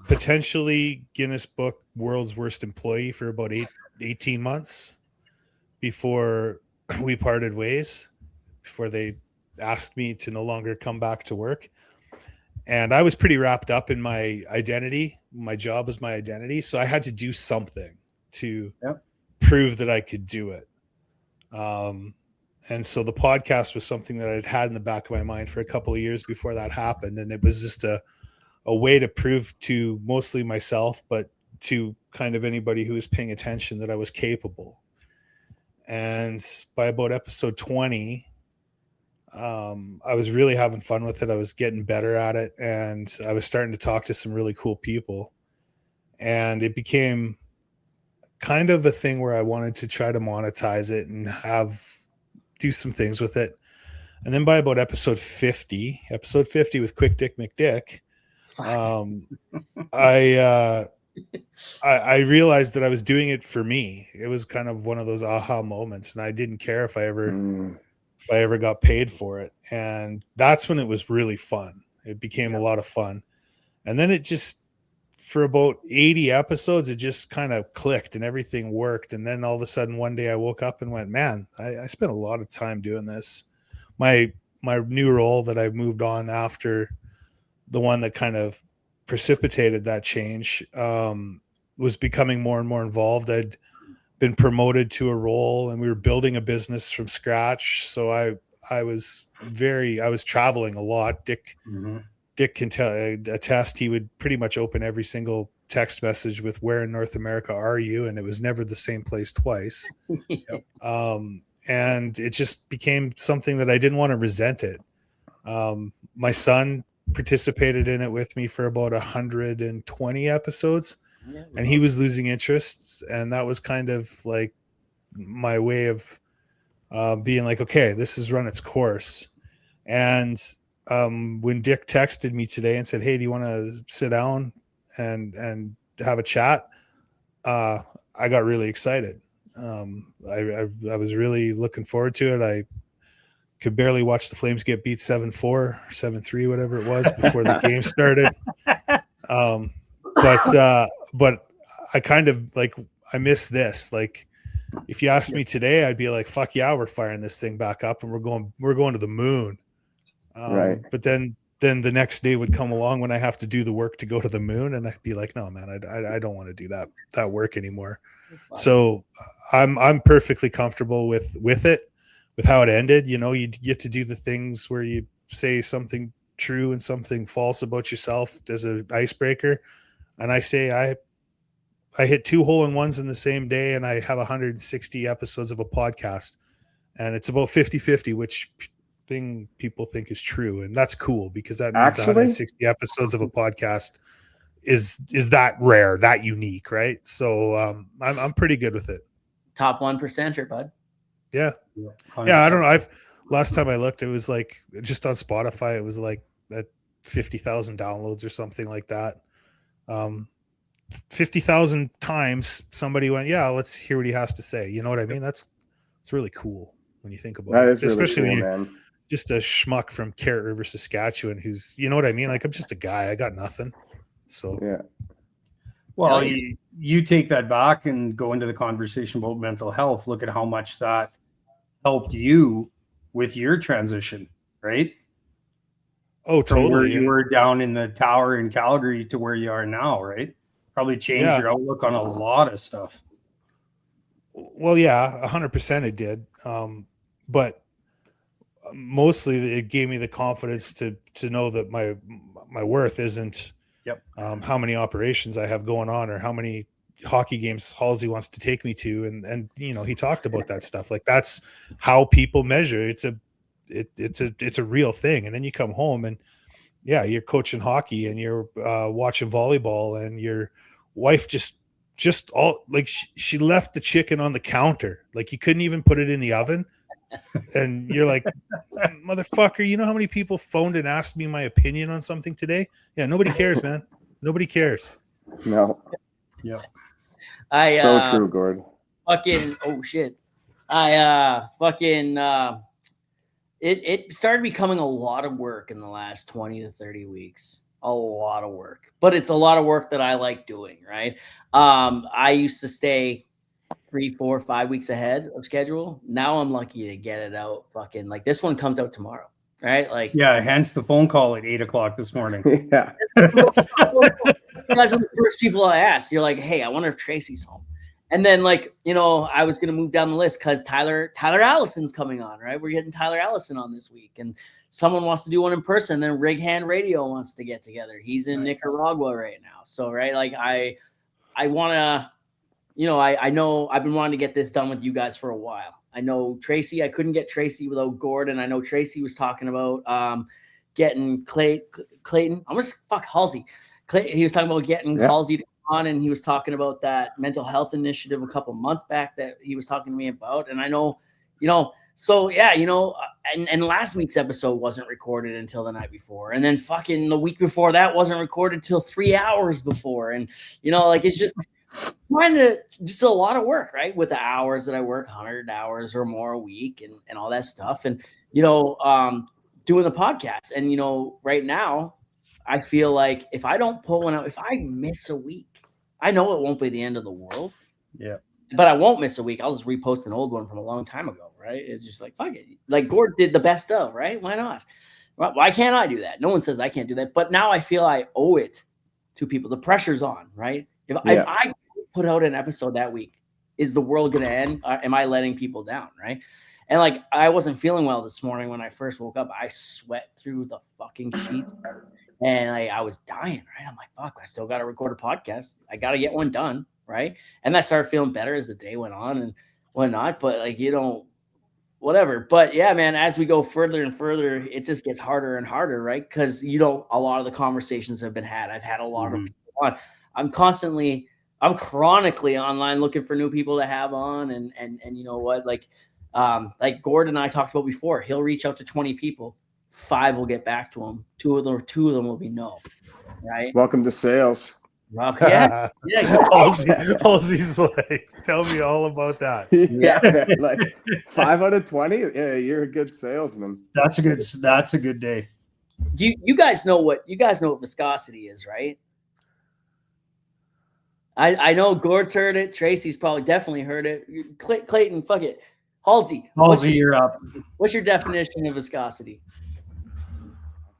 [SPEAKER 4] potentially Guinness Book World's Worst Employee for about 18 months before we parted ways, before they asked me to no longer come back to work. And I was pretty wrapped up in my identity. My job was my identity. So I had to do something to prove that I could do it. And so the podcast was something that I'd had in the back of my mind for a couple of years before that happened. And it was just a way to prove to mostly myself, but to kind of anybody who was paying attention, that I was capable. And by about episode 20, I was really having fun with it. I was getting better at it, and I was starting to talk to some really cool people, and it became kind of a thing where I wanted to try to monetize it and do some things with it. And then by about episode 50 with Quick Dick McDick, I realized that I was doing it for me. It was kind of one of those aha moments, and I didn't care if I ever got paid for it. And that's when it was really fun. It became a lot of fun. And then it just, for about 80 episodes, it just kind of clicked and everything worked. And then all of a sudden one day I woke up and went, man, I spent a lot of time doing this. My new role that I moved on after, the one that kind of precipitated that change, was becoming more and more involved. I'd been promoted to a role, and we were building a business from scratch. So I was traveling a lot. Dick can attest. He would pretty much open every single text message with "Where in North America are you?" And it was never the same place twice. And it just became something that I didn't want to resent it. My son participated in it with me for about 120 episodes. And he was losing interest, and that was kind of like my way of being like, okay, this has run its course. And when Dick texted me today and said, hey, do you want to sit down and have a chat, I got really excited. I was really looking forward to it. I could barely watch the Flames get beat 7-4, 7-3, whatever it was before the game started. But I kind of like, I miss this. Like, if you asked me today, I'd be like, fuck yeah, we're firing this thing back up and we're going to the moon.
[SPEAKER 3] Right.
[SPEAKER 4] But then the next day would come along when I have to do the work to go to the moon, and I'd be like, no, man, I don't want to do that work anymore. So I'm perfectly comfortable with it, with how it ended. You know, you get to do the things where you say something true and something false about yourself as an icebreaker. And I say I hit 2 hole-in-ones in the same day, and I have 160 episodes of a podcast, and it's about 50-50, which thing people think is true. And that's cool, because that means 160 episodes of a podcast is that rare, that unique, right? So I'm pretty good with it.
[SPEAKER 1] Top 1%er, bud.
[SPEAKER 4] Yeah. I don't know. Last time I looked, it was like, just on Spotify, it was like at 50,000 downloads or something like that. 50,000 times somebody went, yeah, let's hear what he has to say. You know what I mean? It's really cool when you think about
[SPEAKER 3] that
[SPEAKER 4] it.
[SPEAKER 3] Is really
[SPEAKER 4] especially
[SPEAKER 3] cool,
[SPEAKER 4] when you're
[SPEAKER 3] man.
[SPEAKER 4] just a schmuck from Carrot River, Saskatchewan, who's, you know what I mean? Like, I'm just a guy. I got nothing. So
[SPEAKER 3] yeah.
[SPEAKER 2] Well, you take that back and go into the conversation about mental health. Look at how much that helped you with your transition, right?
[SPEAKER 4] Oh, totally.
[SPEAKER 2] From where you were down in the tower in Calgary to where you are now, right? Probably changed your outlook on a lot of stuff.
[SPEAKER 4] Well, yeah, 100% it did. But mostly it gave me the confidence to know that my worth isn't how many operations I have going on or how many hockey games Hallsy wants to take me to. And, you know, he talked about that stuff. Like, that's how people measure. It's a real thing. And then you come home and you're coaching hockey and you're watching volleyball, and your wife just all like she left the chicken on the counter. Like, you couldn't even put it in the oven. And you're like, motherfucker, you know how many people phoned and asked me my opinion on something today? Yeah, nobody cares, man. Nobody cares.
[SPEAKER 3] No.
[SPEAKER 2] Yeah.
[SPEAKER 3] So true, Gord.
[SPEAKER 1] Fucking it started becoming a lot of work in the last 20 to 30 weeks. A lot of work. But it's a lot of work that I like doing, right? I used to stay 3, 4, 5 weeks ahead of schedule. Now I'm lucky to get it out. Fucking like, this one comes out tomorrow, right? Like,
[SPEAKER 2] yeah, hence the phone call at 8:00 this morning.
[SPEAKER 3] Yeah.
[SPEAKER 1] You guys are the first people I asked. You're like, hey, I wonder if Tracy's home. And then, like, you know, I was gonna move down the list because Tyler Allison's coming on, right? We're getting Tyler Allison on this week, and someone wants to do one in person. Then Rig Hand Radio wants to get together. He's in Nicaragua right now, so right, like I want to. You know, I know I've been wanting to get this done with you guys for a while. I know Tracy, I couldn't get Tracy without Gord, and I know Tracy was talking about getting Clayton. I'm just Hallsy. He was talking about getting Hallsy to come on, and he was talking about that mental health initiative a couple months back that he was talking to me about. And I know, you know, so yeah, you know, and last week's episode wasn't recorded until the night before, and then fucking the week before that wasn't recorded till 3 hours before, and you know, like, it's just trying to just a lot of work, right? With the hours that I work, 100 hours or more a week, and all that stuff, and you know, doing the podcast, and you know, right now, I feel like if I don't pull one out, if I miss a week, I know it won't be the end of the world.
[SPEAKER 2] Yeah.
[SPEAKER 1] But I won't miss a week. I'll just repost an old one from a long time ago, right? It's just like, fuck it. Like Gord did the best of, right? Why not? Why can't I do that? No one says I can't do that. But now I feel I owe it to people. The pressure's on, right? If I put out an episode that week, is the world going to end? Am I letting people down, right? And like, I wasn't feeling well this morning when I first woke up. I sweat through the fucking sheets. And I was dying, right? I'm like, fuck, I still got to record a podcast. I got to get one done, right? And I started feeling better as the day went on and whatnot. But like, you know, whatever. But yeah, man, as we go further and further, it just gets harder and harder, right? Because, you know, a lot of the conversations have been had. I've had a lot of people on. I'm chronically online looking for new people to have on. And you know what? Like Gord and I talked about before, he'll reach out to 20 people. 5 will get back to him. Two of them will be no, right?
[SPEAKER 3] Welcome to sales.
[SPEAKER 1] Rock, yeah.
[SPEAKER 4] Halsey's like, tell me all about that.
[SPEAKER 3] Yeah, man, like 5 out of 20. Yeah, you're a good salesman.
[SPEAKER 2] That's a good day.
[SPEAKER 1] Do you guys know what viscosity is, right? I know Gord's heard it. Tracy's probably definitely heard it. Clayton, fuck it. Halsey,
[SPEAKER 2] you're up.
[SPEAKER 1] what's your definition of viscosity?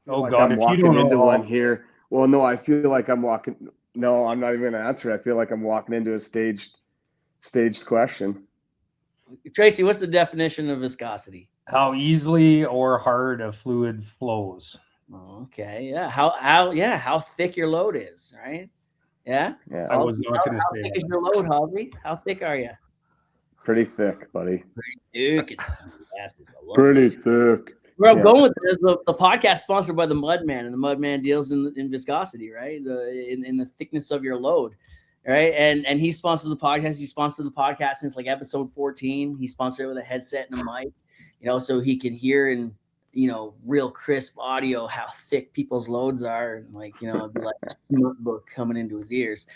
[SPEAKER 2] Oh
[SPEAKER 3] Like
[SPEAKER 2] God,
[SPEAKER 3] I'm
[SPEAKER 2] if you
[SPEAKER 3] walking
[SPEAKER 2] don't
[SPEAKER 3] into
[SPEAKER 2] know,
[SPEAKER 3] one here. Well, no, I feel like I'm walking. No, I'm not even gonna answer it. I feel like I'm walking into a staged question.
[SPEAKER 1] Tracy, what's the definition of viscosity?
[SPEAKER 2] how easily or hard a fluid flows.
[SPEAKER 1] Okay, yeah. How thick your load is, right? Yeah.
[SPEAKER 3] Yeah,
[SPEAKER 2] I was not going to
[SPEAKER 1] How
[SPEAKER 2] say
[SPEAKER 1] thick
[SPEAKER 2] that.
[SPEAKER 1] is your load, Halsey? How thick are you?
[SPEAKER 3] pretty thick, buddy.
[SPEAKER 1] Dude, it's
[SPEAKER 3] Pretty thick.
[SPEAKER 1] Where I'm going with this, the podcast sponsored by the Mudman, and the Mudman deals in viscosity, right? In the thickness of your load, right? And he sponsors the podcast. He sponsored the podcast since like episode 14. He sponsored it with a headset and a mic, so he can hear in real crisp audio how thick people's loads are, and like it'd be like a notebook coming into his ears.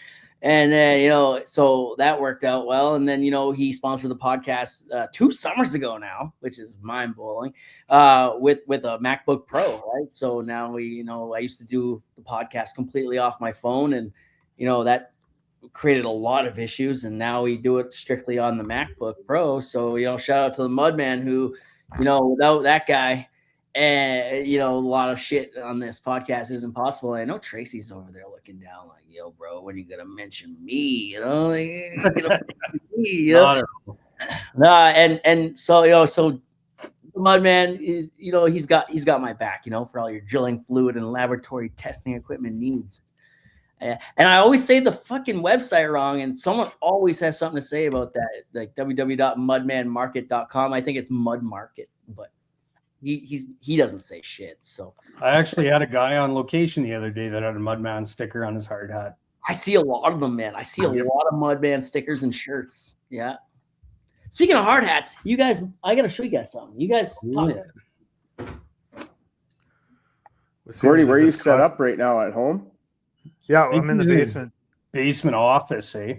[SPEAKER 1] And then, so that worked out well. And then, he sponsored the podcast 2 summers ago now, which is mind blowing, with a MacBook Pro. Right. So now I used to do the podcast completely off my phone, and, that created a lot of issues. And now we do it strictly on the MacBook Pro. So, shout out to the Mudman who, without that guy, and a lot of shit on this podcast isn't possible. I know Tracy's over there looking down like, yo, bro, when are you gonna mention me? And so so the Mudman is, he's got my back, for all your drilling fluid and laboratory testing equipment needs. And I always say the fucking website wrong, and someone always has something to say about that, like www.mudmanmarket.com. I think it's Mud Market, but he doesn't say shit. So
[SPEAKER 2] I actually had a guy on location the other day that had a Mudman sticker on his hard hat.
[SPEAKER 1] I see a lot of them, man. I see a lot of Mudman stickers and shirts. Yeah. Speaking of hard hats, you guys, I gotta show you guys something. You guys,
[SPEAKER 3] Gordy, where are you set up right now at home?
[SPEAKER 4] Yeah, I'm in the basement.
[SPEAKER 2] Basement office, eh?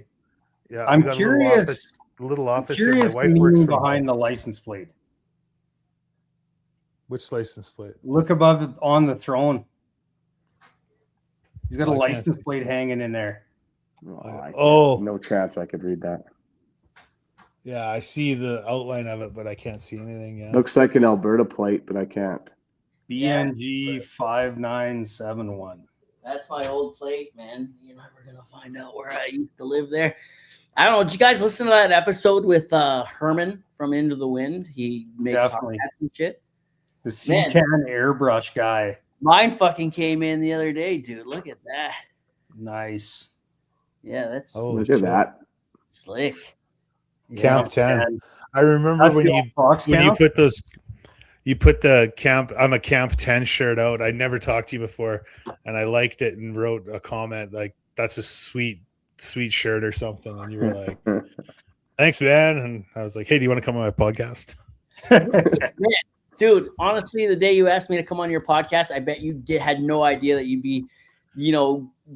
[SPEAKER 4] Yeah,
[SPEAKER 2] I'm curious.
[SPEAKER 4] Little office.
[SPEAKER 2] Curious
[SPEAKER 4] here. My wife works
[SPEAKER 2] behind the license plate.
[SPEAKER 4] Which license plate?
[SPEAKER 2] Look above it on the throne. He's got a license plate hanging in there.
[SPEAKER 3] No chance I could read that.
[SPEAKER 4] Yeah, I see the outline of it, but I can't see anything yet.
[SPEAKER 3] Looks like an Alberta plate, but I can't.
[SPEAKER 2] BNG 5971.
[SPEAKER 1] That's my old plate, man. You're never gonna find out where I used to live there. I don't know. Did you guys listen to that episode with Herman from Into the Wind? He makes hard hats and shit.
[SPEAKER 2] The C-Can airbrush guy.
[SPEAKER 1] Mine fucking came in the other day, dude. Look at that.
[SPEAKER 2] Nice.
[SPEAKER 1] Yeah, that's
[SPEAKER 3] look at that.
[SPEAKER 1] Slick.
[SPEAKER 4] Camp 10. I remember when you put those. You put the camp. I'm a Camp 10 shirt out. I never talked to you before, and I liked it and wrote a comment like, "That's a sweet shirt" or something. And you were like, "Thanks, man." And I was like, "Hey, do you want to come on my podcast?"
[SPEAKER 1] Dude, honestly, the day you asked me to come on your podcast, I bet you had no idea that you'd be,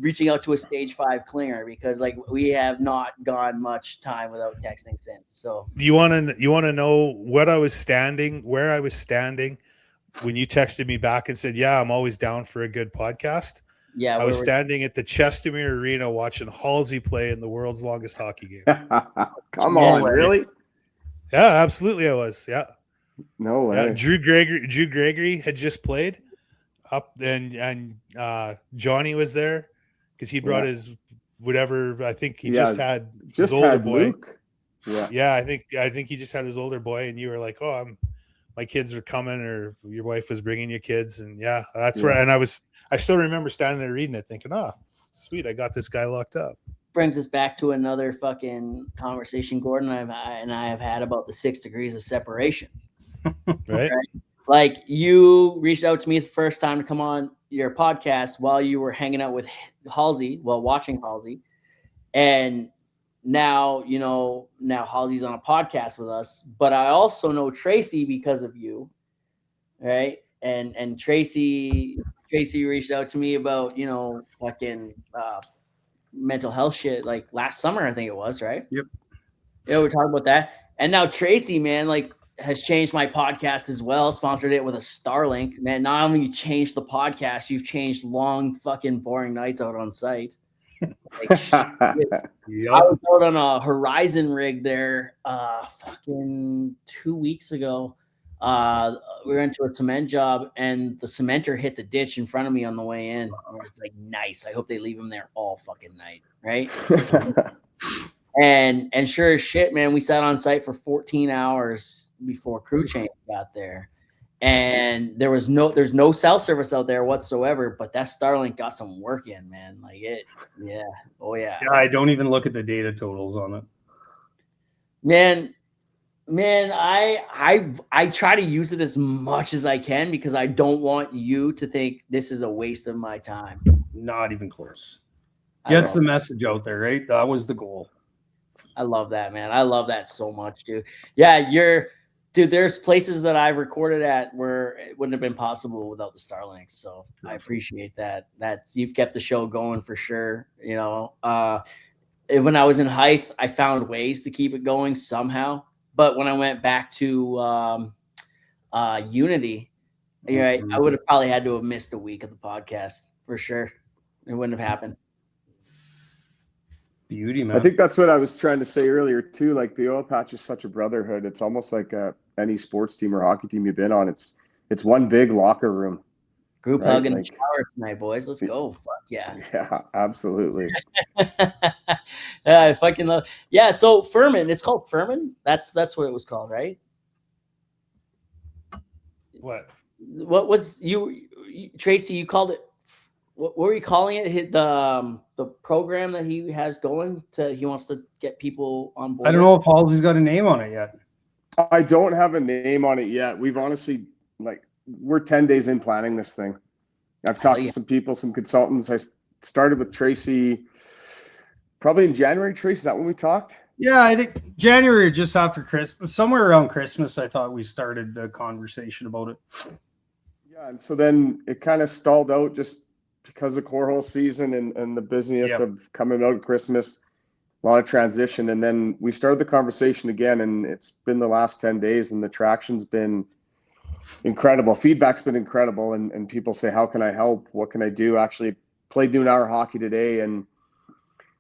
[SPEAKER 1] reaching out to a stage 5 clinger, because like we have not gone much time without texting since. So
[SPEAKER 4] you want to know where I was standing when you texted me back and said, "Yeah, I'm always down for a good podcast."
[SPEAKER 1] Yeah,
[SPEAKER 4] I was standing at the Chestermere Arena watching Hallsy play in the world's longest hockey game.
[SPEAKER 3] Come on, really?
[SPEAKER 4] Yeah, absolutely, I was. Yeah.
[SPEAKER 3] No way.
[SPEAKER 4] Yeah, Drew Gregory had just played up, and Johnny was there because he brought his whatever. I think he just had his older boy.
[SPEAKER 3] Luke.
[SPEAKER 4] Yeah. I think he just had his older boy, and you were like, "Oh, my kids are coming," or your wife was bringing your kids, and that's right. And I still remember standing there reading it, thinking, "Oh, sweet, I got this guy locked up."
[SPEAKER 1] Brings us back to another fucking conversation Gordon and I have had about the 6 degrees of separation.
[SPEAKER 4] Right?
[SPEAKER 1] Like, you reached out to me the first time to come on your podcast while you were hanging out with Hallsy, watching Hallsy, and now Hallsy's on a podcast with us. But I also know Tracy because of you, right? And Tracy reached out to me about fucking mental health shit like last summer, I think it was, right?
[SPEAKER 2] Yep.
[SPEAKER 1] Yeah, we talked about that. And now Tracy, man, like has changed my podcast as well, sponsored it with a Starlink. Man, not only you changed the podcast, you've changed long fucking boring nights out on site. Like, shit. I was out on a Horizon rig there fucking 2 weeks ago. We went to a cement job and the cementer hit the ditch in front of me on the way in. It's like, nice. I hope they leave him there all fucking night, right? And sure as shit, man, we sat on site for 14 hours before crew change got there. And there's no cell service out there whatsoever, but that Starlink got some work in, man. Like it, yeah. Oh yeah.
[SPEAKER 2] Yeah, I don't even look at the data totals on it.
[SPEAKER 1] Man, I try to use it as much as I can because I don't want you to think this is a waste of my time.
[SPEAKER 2] Not even close. Gets the message out there, right? That was the goal.
[SPEAKER 1] I love that, man. I love that so much, dude. Yeah, dude, there's places that I've recorded at where it wouldn't have been possible without the Starlink. So I appreciate that. You've kept the show going for sure. You know, when I was in Hythe, I found ways to keep it going somehow. But when I went back to Unity, right, I would have probably had to have missed a week of the podcast for sure. It wouldn't have happened.
[SPEAKER 2] Beauty, man.
[SPEAKER 3] I think that's what I was trying to say earlier too. Like the oil patch is such a brotherhood. It's almost like any sports team or hockey team you've been on. It's one big locker room.
[SPEAKER 1] Group hug in the shower tonight, boys. Let's go. Fuck yeah.
[SPEAKER 3] Yeah, absolutely.
[SPEAKER 1] I fucking love. Yeah, so Furman. It's called Furman. That's what it was called, right?
[SPEAKER 4] What
[SPEAKER 1] was you Tracy? You called it. What were you calling it? The program that he has going he wants to get people on board.
[SPEAKER 2] I don't know if Hallsy's got a name on it yet.
[SPEAKER 3] I don't have a name on it yet. We've honestly we're 10 days in planning this thing. I've talked to some people, some consultants. I started with Tracy probably in January. Tracy, is that when we talked?
[SPEAKER 2] Yeah, I think January, just after Christmas, somewhere around Christmas, I thought we started the conversation about it.
[SPEAKER 3] Yeah, and so then it kind of stalled out just because of cornhole season and the busyness of coming out of Christmas, a lot of transition. And then we started the conversation again, and it's been the last 10 days, and the traction's been incredible. Feedback's been incredible. And people say, how can I help? What can I do? Actually played noon hour hockey today. And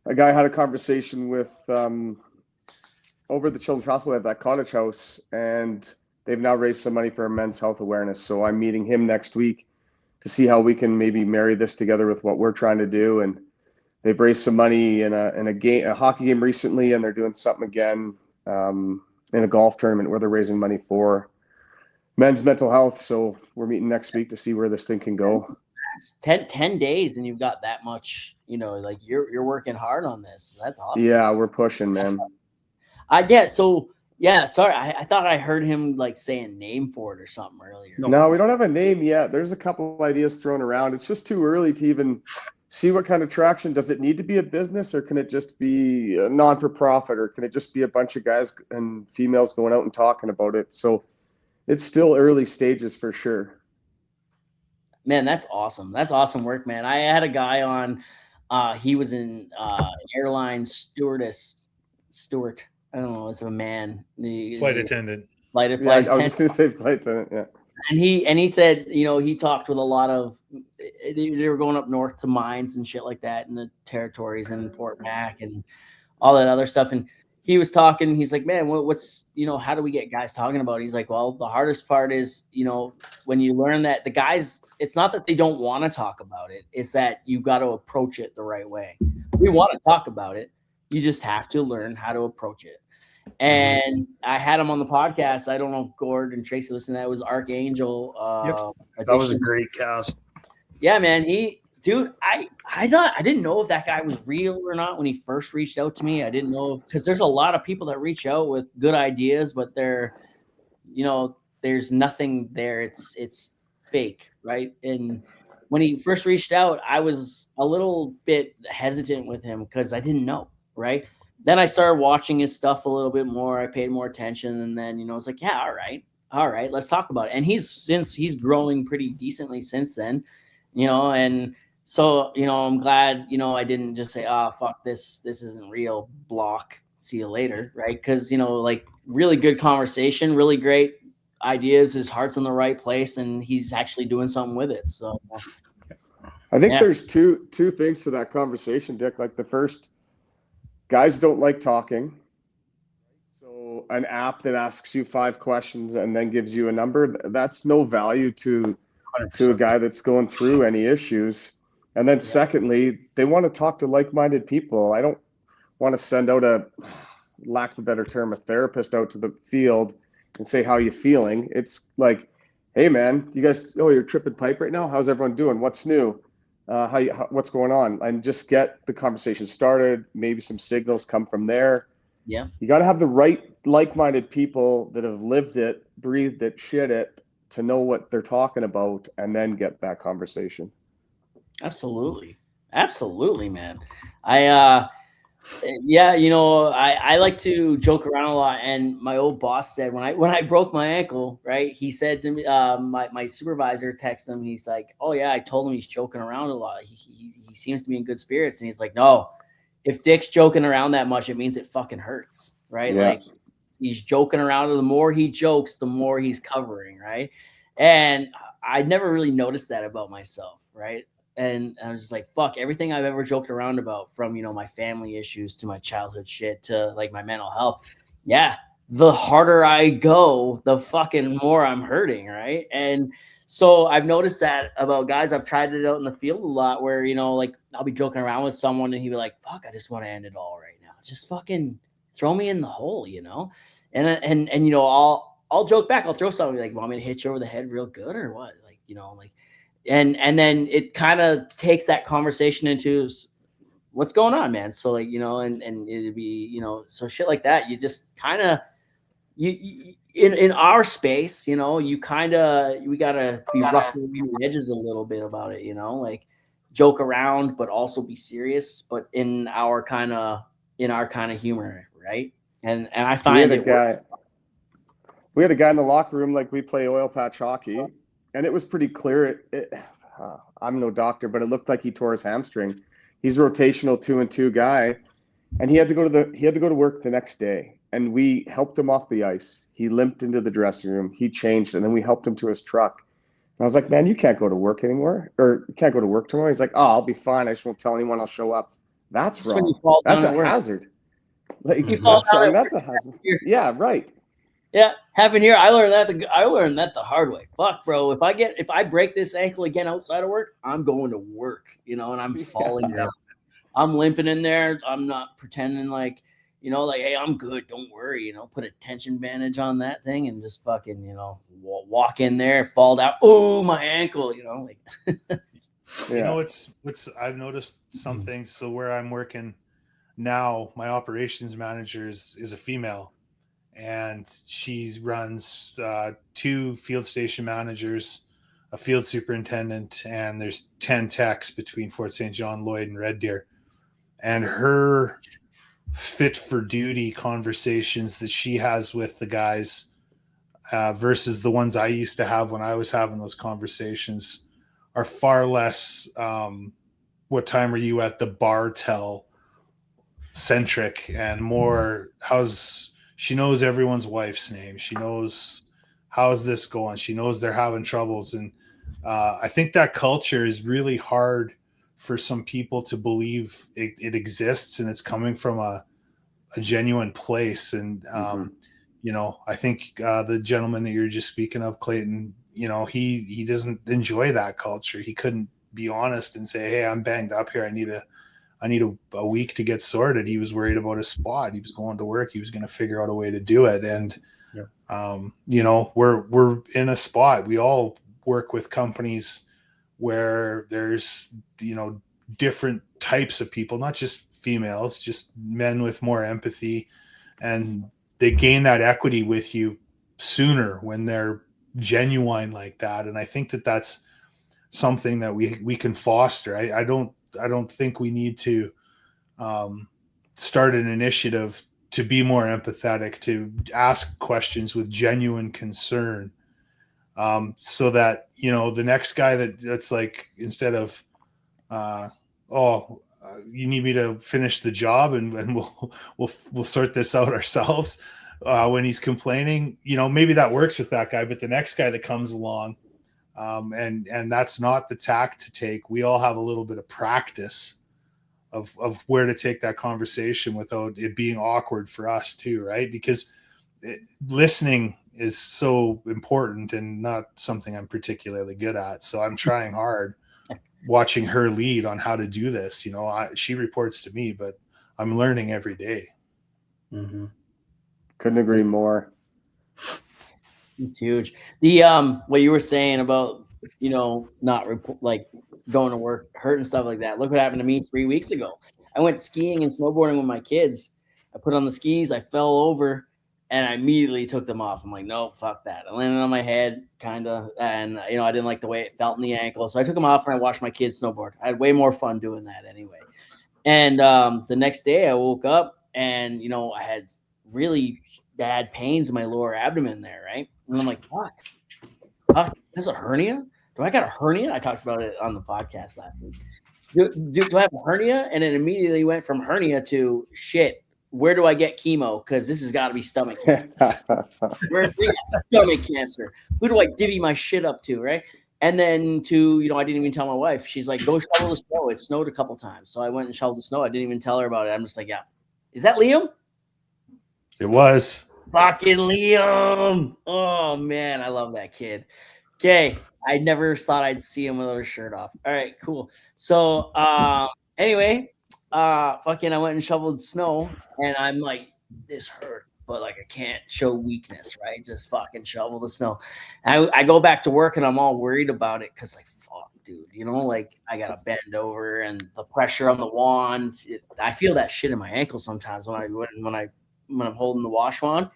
[SPEAKER 3] a guy had a conversation with over at the Children's Hospital at that cottage house, and they've now raised some money for men's health awareness. So I'm meeting him next week to see how we can maybe marry this together with what we're trying to do. And they've raised some money in a hockey game recently, and they're doing something again in a golf tournament where they're raising money for men's mental health. So we're meeting next week to see where this thing can go.
[SPEAKER 1] 10 days and you've got that much, like you're working hard on this. That's awesome.
[SPEAKER 3] Yeah, we're pushing, man.
[SPEAKER 1] Sorry, I thought I heard him like say a name for it or something earlier.
[SPEAKER 3] No, we don't have a name yet. There's a couple of ideas thrown around. It's just too early to even see what kind of traction. Does it need to be a business, or can it just be a non-for-profit, or can it just be a bunch of guys and females going out and talking about it? So it's still early stages for sure.
[SPEAKER 1] Man, that's awesome. That's awesome work, man. I had a guy on, he was in airline steward. I don't know, it's a man.
[SPEAKER 4] Flight attendant.
[SPEAKER 1] I was just going to say flight attendant, yeah. And he said, he talked with a lot of, they were going up north to mines and shit like that in the territories and Fort Mac and all that other stuff. And he was talking, he's like, man, what's, how do we get guys talking about it? He's like, well, the hardest part is, when you learn that the guys, it's not that they don't want to talk about it. It's that you got to approach it the right way. We want to talk about it. You just have to learn how to approach it. And I had him on the podcast. I don't know if Gord and Tracy listened to that. It was Archangel.
[SPEAKER 2] That was a great cast.
[SPEAKER 1] Yeah, man. I thought, I didn't know if that guy was real or not when he first reached out to me. I didn't know, because there's a lot of people that reach out with good ideas, but they're, there's nothing there. It's fake, right? And when he first reached out, I was a little bit hesitant with him because I didn't know, right? Then I started watching his stuff a little bit more. I paid more attention, and then it's like, yeah, all right, let's talk about it. And he's growing pretty decently since then, and So, I'm glad, I didn't just say, fuck this isn't real, block, see you later. Right. Cause, like really good conversation, really great ideas. His heart's in the right place and he's actually doing something with it. So
[SPEAKER 3] I think
[SPEAKER 1] yeah.
[SPEAKER 3] there's two things to that conversation, Dick. Like the first, guys don't like talking. So an app that asks you 5 questions and then gives you a number, that's no value to a
[SPEAKER 2] 100%.
[SPEAKER 3] guy that's going through any issues. And then secondly, they want to talk to like-minded people. I don't want to send out a, lack of a better term, a therapist out to the field and say, how you feeling? It's like, hey man, you guys, you're tripping pipe right now. How's everyone doing? What's new? What's going on? And just get the conversation started. Maybe some signals come from there.
[SPEAKER 1] Yeah.
[SPEAKER 3] You got to have the right like-minded people that have lived it, breathed it, shit it, to know what they're talking about, and then get that conversation.
[SPEAKER 1] Absolutely. Absolutely, man. I like to joke around a lot. And my old boss said when I broke my ankle, right, he said to me, my supervisor texted him. He's like, oh yeah, I told him he's joking around a lot. He seems to be in good spirits. And he's like, no, if Dick's joking around that much, it means it fucking hurts, right?
[SPEAKER 3] Yeah.
[SPEAKER 1] Like he's joking around. The more he jokes, the more he's covering, right? And I never really noticed that about myself, right? And I was just like, fuck, everything I've ever joked around about, from, my family issues to my childhood shit to like my mental health. Yeah. The harder I go, the fucking more I'm hurting. Right. And so I've noticed that about guys. I've tried it out in the field a lot where, like I'll be joking around with someone and he'll be like, fuck, I just want to end it all right now. Just fucking throw me in the hole, and I'll joke back. I'll throw something like, want me to hit you over the head real good or what? Like, and then it kind of takes that conversation into what's going on, man. So like, and it'd be, so shit like that. You just kind of, you in our space, we gotta be rough around the edges a little bit about it, like joke around, but also be serious, but in our kind of humor, right? And I find
[SPEAKER 3] we had a guy in the locker room, like we play oil patch hockey, and it was pretty clear. I'm no doctor, but it looked like he tore his hamstring. He's a rotational 2-and-2 guy, and he had to go to work the next day. And we helped him off the ice. He limped into the dressing room. He changed, and then we helped him to his truck. And I was like, man, you can't go to work anymore, or you can't go to work tomorrow. He's like, oh, I'll be fine. I just won't tell anyone. I'll show up. That's
[SPEAKER 1] when you
[SPEAKER 3] wrong.
[SPEAKER 1] fall down
[SPEAKER 3] That's a
[SPEAKER 1] at work.
[SPEAKER 3] hazard. Like,
[SPEAKER 1] You fall
[SPEAKER 3] that's
[SPEAKER 1] down
[SPEAKER 3] wrong.
[SPEAKER 1] at
[SPEAKER 3] That's a
[SPEAKER 1] work.
[SPEAKER 3] hazard. Yeah, right.
[SPEAKER 1] Yeah, happened here. I learned that the hard way. Fuck, bro. If I break this ankle again outside of work, I'm going to work, and I'm falling down. I'm limping in there. I'm not pretending like, like, hey, I'm good. Don't worry. Put a tension bandage on that thing and just fucking, walk in there, fall down. Oh, my ankle. Like.
[SPEAKER 3] Yeah.
[SPEAKER 4] What's I've noticed something. So where I'm working now, my operations manager is a female. And she runs 2 field station managers, a field superintendent, and there's 10 techs between Fort St. John, Lloyd, and Red Deer. And her fit for duty conversations that she has with the guys versus the ones I used to have when I was having those conversations are far less what time are you at the bar tell centric and more she knows everyone's wife's name. She knows how's this going. She knows they're having troubles. And I think that culture is really hard for some people to believe it exists and it's coming from a genuine place. And, I think the gentleman that you're just speaking of, Clayton, he doesn't enjoy that culture. He couldn't be honest and say, hey, I'm banged up here. I need a week to get sorted. He was worried about his spot. He was going to work. He was going to figure out a way to do it. And, we're in a spot. We all work with companies where there's, different types of people, not just females, just men with more empathy. And they gain that equity with you sooner when they're genuine like that. And I think that that's something that we can foster. I don't think we need to start an initiative to be more empathetic, to ask questions with genuine concern, so that the next guy that's like, instead of You need me to finish the job and we'll sort this out ourselves. When he's complaining, maybe that works with that guy, but the next guy that comes along, and that's not the tack to take. We all have a little bit of practice of where to take that conversation without it being awkward for us too, right? Because listening is so important and not something I'm particularly good at. So I'm trying hard watching her lead on how to do this. She reports to me, but I'm learning every day.
[SPEAKER 2] Mm-hmm.
[SPEAKER 3] Couldn't agree more.
[SPEAKER 1] It's huge. The what you were saying about not like going to work hurt and stuff like that. Look what happened to me 3 weeks ago. I went skiing and snowboarding with my kids. I put on the skis, I fell over, and I immediately took them off. I'm like, nope, fuck that. I landed on my head, kind of, and I didn't like the way it felt in the ankle, so I took them off and I watched my kids snowboard. I had way more fun doing that anyway. And the next day, I woke up and I had really bad pains in my lower abdomen there, right? And I'm like, fuck, is this a hernia? Do I got a hernia? I talked about it on the podcast last week. Do I have a hernia? And it immediately went from hernia to shit. Where do I get chemo? Because this has got to be stomach cancer. Where's stomach cancer? Who do I divvy my shit up to, right? And then I didn't even tell my wife. She's like, go shovel the snow. It snowed a couple times. So I went and shoveled the snow. I didn't even tell her about it. I'm just like, yeah. Is that Liam?
[SPEAKER 4] It was.
[SPEAKER 1] Fucking Liam. Oh, man. I love that kid. Okay. I never thought I'd see him without a shirt off. All right, cool. So anyway, I went and shoveled snow, and I'm like, this hurts, but like I can't show weakness, right? Just fucking shovel the snow. I go back to work, and I'm all worried about it because like, fuck, dude, like I gotta bend over, and the pressure on the wand. I feel that shit in my ankle sometimes when I'm holding the wash wand.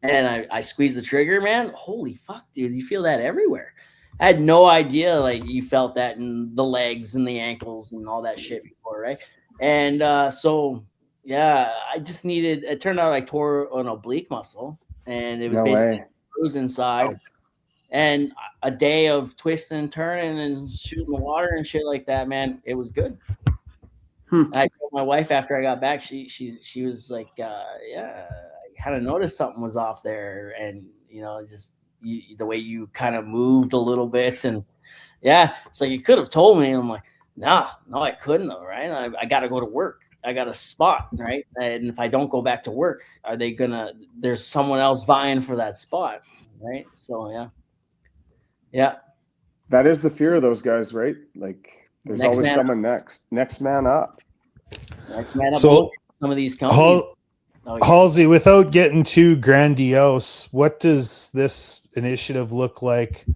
[SPEAKER 1] And I squeeze the trigger, man. Holy fuck, dude. You feel that everywhere. I had no idea, like, you felt that in the legs and the ankles and all that shit before, right? And so, yeah, it turned out I tore an oblique muscle, and it was basically bruise inside. And a day of twisting and turning and shooting the water and shit like that, man, it was good. I told my wife after I got back, she was like, yeah, I kind of noticed something was off there, and just the way you kind of moved a little bit, and yeah, it's like you could have told me. And I'm like, no, I couldn't have, right? I got to go to work. I got a spot, right? And if I don't go back to work, there's someone else vying for that spot, right? So yeah.
[SPEAKER 3] That is the fear of those guys, right? Like, there's always someone next man up.
[SPEAKER 1] Next man up. So some of these companies.
[SPEAKER 4] Hallsy, without getting too grandiose, what does this initiative look like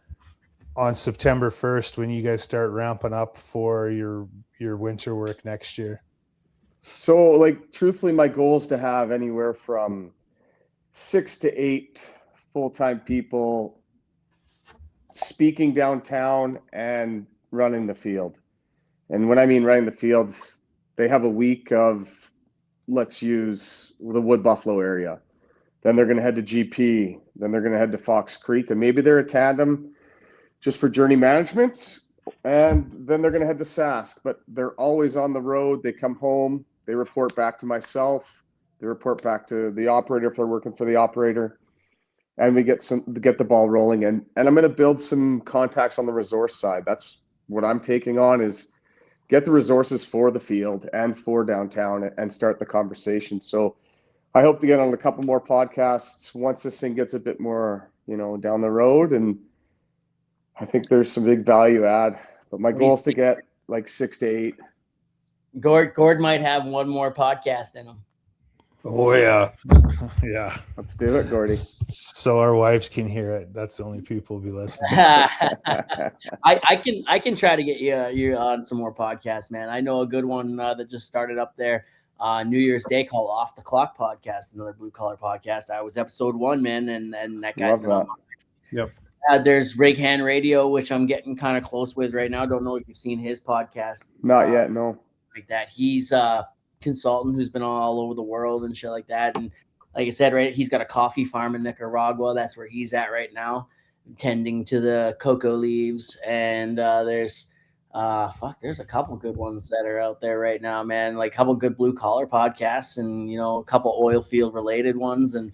[SPEAKER 4] on September 1st when you guys start ramping up for your winter work next year?
[SPEAKER 3] So, like, truthfully, my goal is to have anywhere from 6 to 8 full-time people speaking downtown and running the field. And when I mean running the field, they have a week of, let's use the Wood Buffalo area. Then they're going to head to GP. Then they're going to head to Fox Creek. And maybe they're a tandem just for journey management. And then they're going to head to Sask. But they're always on the road. They come home. They report back to myself. They report back to the operator if they're working for the operator. And we get the ball rolling. And I'm going to build some contacts on the resource side. That's what I'm taking on, is get the resources for the field and for downtown and start the conversation. So I hope to get on a couple more podcasts once this thing gets a bit more, down the road. And I think there's some big value add, but my goal is to get like 6 to 8.
[SPEAKER 1] Gord might have one more podcast in him.
[SPEAKER 2] Oh yeah.
[SPEAKER 4] Yeah.
[SPEAKER 3] Let's do it, Gordy.
[SPEAKER 4] So our wives can hear it. That's the only people will be listening.
[SPEAKER 1] I can try to get you on some more podcasts, man. I know a good one that just started up there New Year's Day called Off the Clock Podcast, another blue collar podcast. I was episode 1, man, and that guy's been on.
[SPEAKER 2] Yep.
[SPEAKER 1] There's Rig Hand Radio, which I'm getting kind of close with right now. Don't know if you've seen his podcast.
[SPEAKER 3] Not yet, no.
[SPEAKER 1] Like that. He's a consultant who's been all over the world and shit like that. And like I said, right, he's got a coffee farm in Nicaragua. That's where he's at right now, tending to the cocoa leaves. And there's Fuck, there's a couple good ones that are out there right now, man. Like a couple good blue collar podcasts, and a couple oil field related ones. And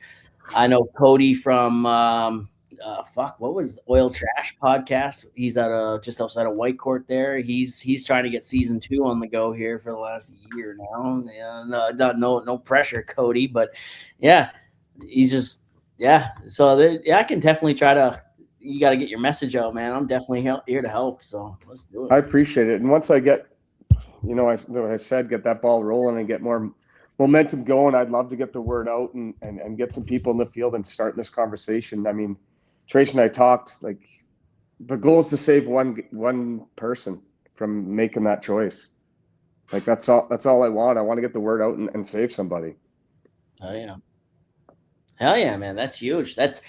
[SPEAKER 1] I know Cody from what was Oil Trash podcast? He's out of just outside of Whitecourt there. He's trying to get season 2 on the go here for the last year now. Yeah, no pressure, Cody, but yeah, he's just So I can definitely try to. You got to get your message out, man. I'm definitely here to help. So let's do it.
[SPEAKER 3] I appreciate it. And once I get, I said, get that ball rolling and get more momentum going, I'd love to get the word out and get some people in the field and start this conversation. I mean, Tracy and I talked, like, the goal is to save one person from making that choice. Like, that's all I want. I want to get the word out and save somebody.
[SPEAKER 1] Oh yeah. Hell yeah, man. That's huge. That's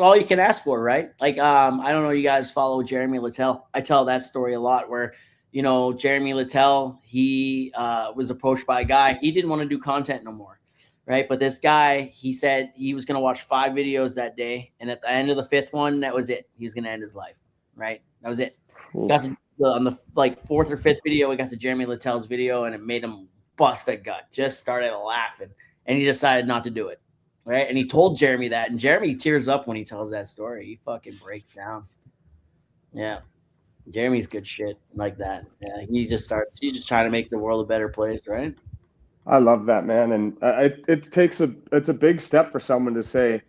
[SPEAKER 1] all you can ask for, right? Like, I don't know, you guys follow Jeremy Littell. I tell that story a lot where, Jeremy Littell, he was approached by a guy. He didn't want to do content no more, right? But this guy, he said he was going to watch 5 videos that day. And at the end of the 5th one, that was it. He was going to end his life, right? That was it. Got to, on the 4th or 5th video, we got to Jeremy Littell's video, and it made him bust a gut. Just started laughing. And he decided not to do it. Right. And he told Jeremy that. And Jeremy tears up when he tells that story. He fucking breaks down. Yeah. Jeremy's good shit like that. Yeah. He's just trying to make the world a better place. Right.
[SPEAKER 3] I love that, man. And it's a big step for someone to say,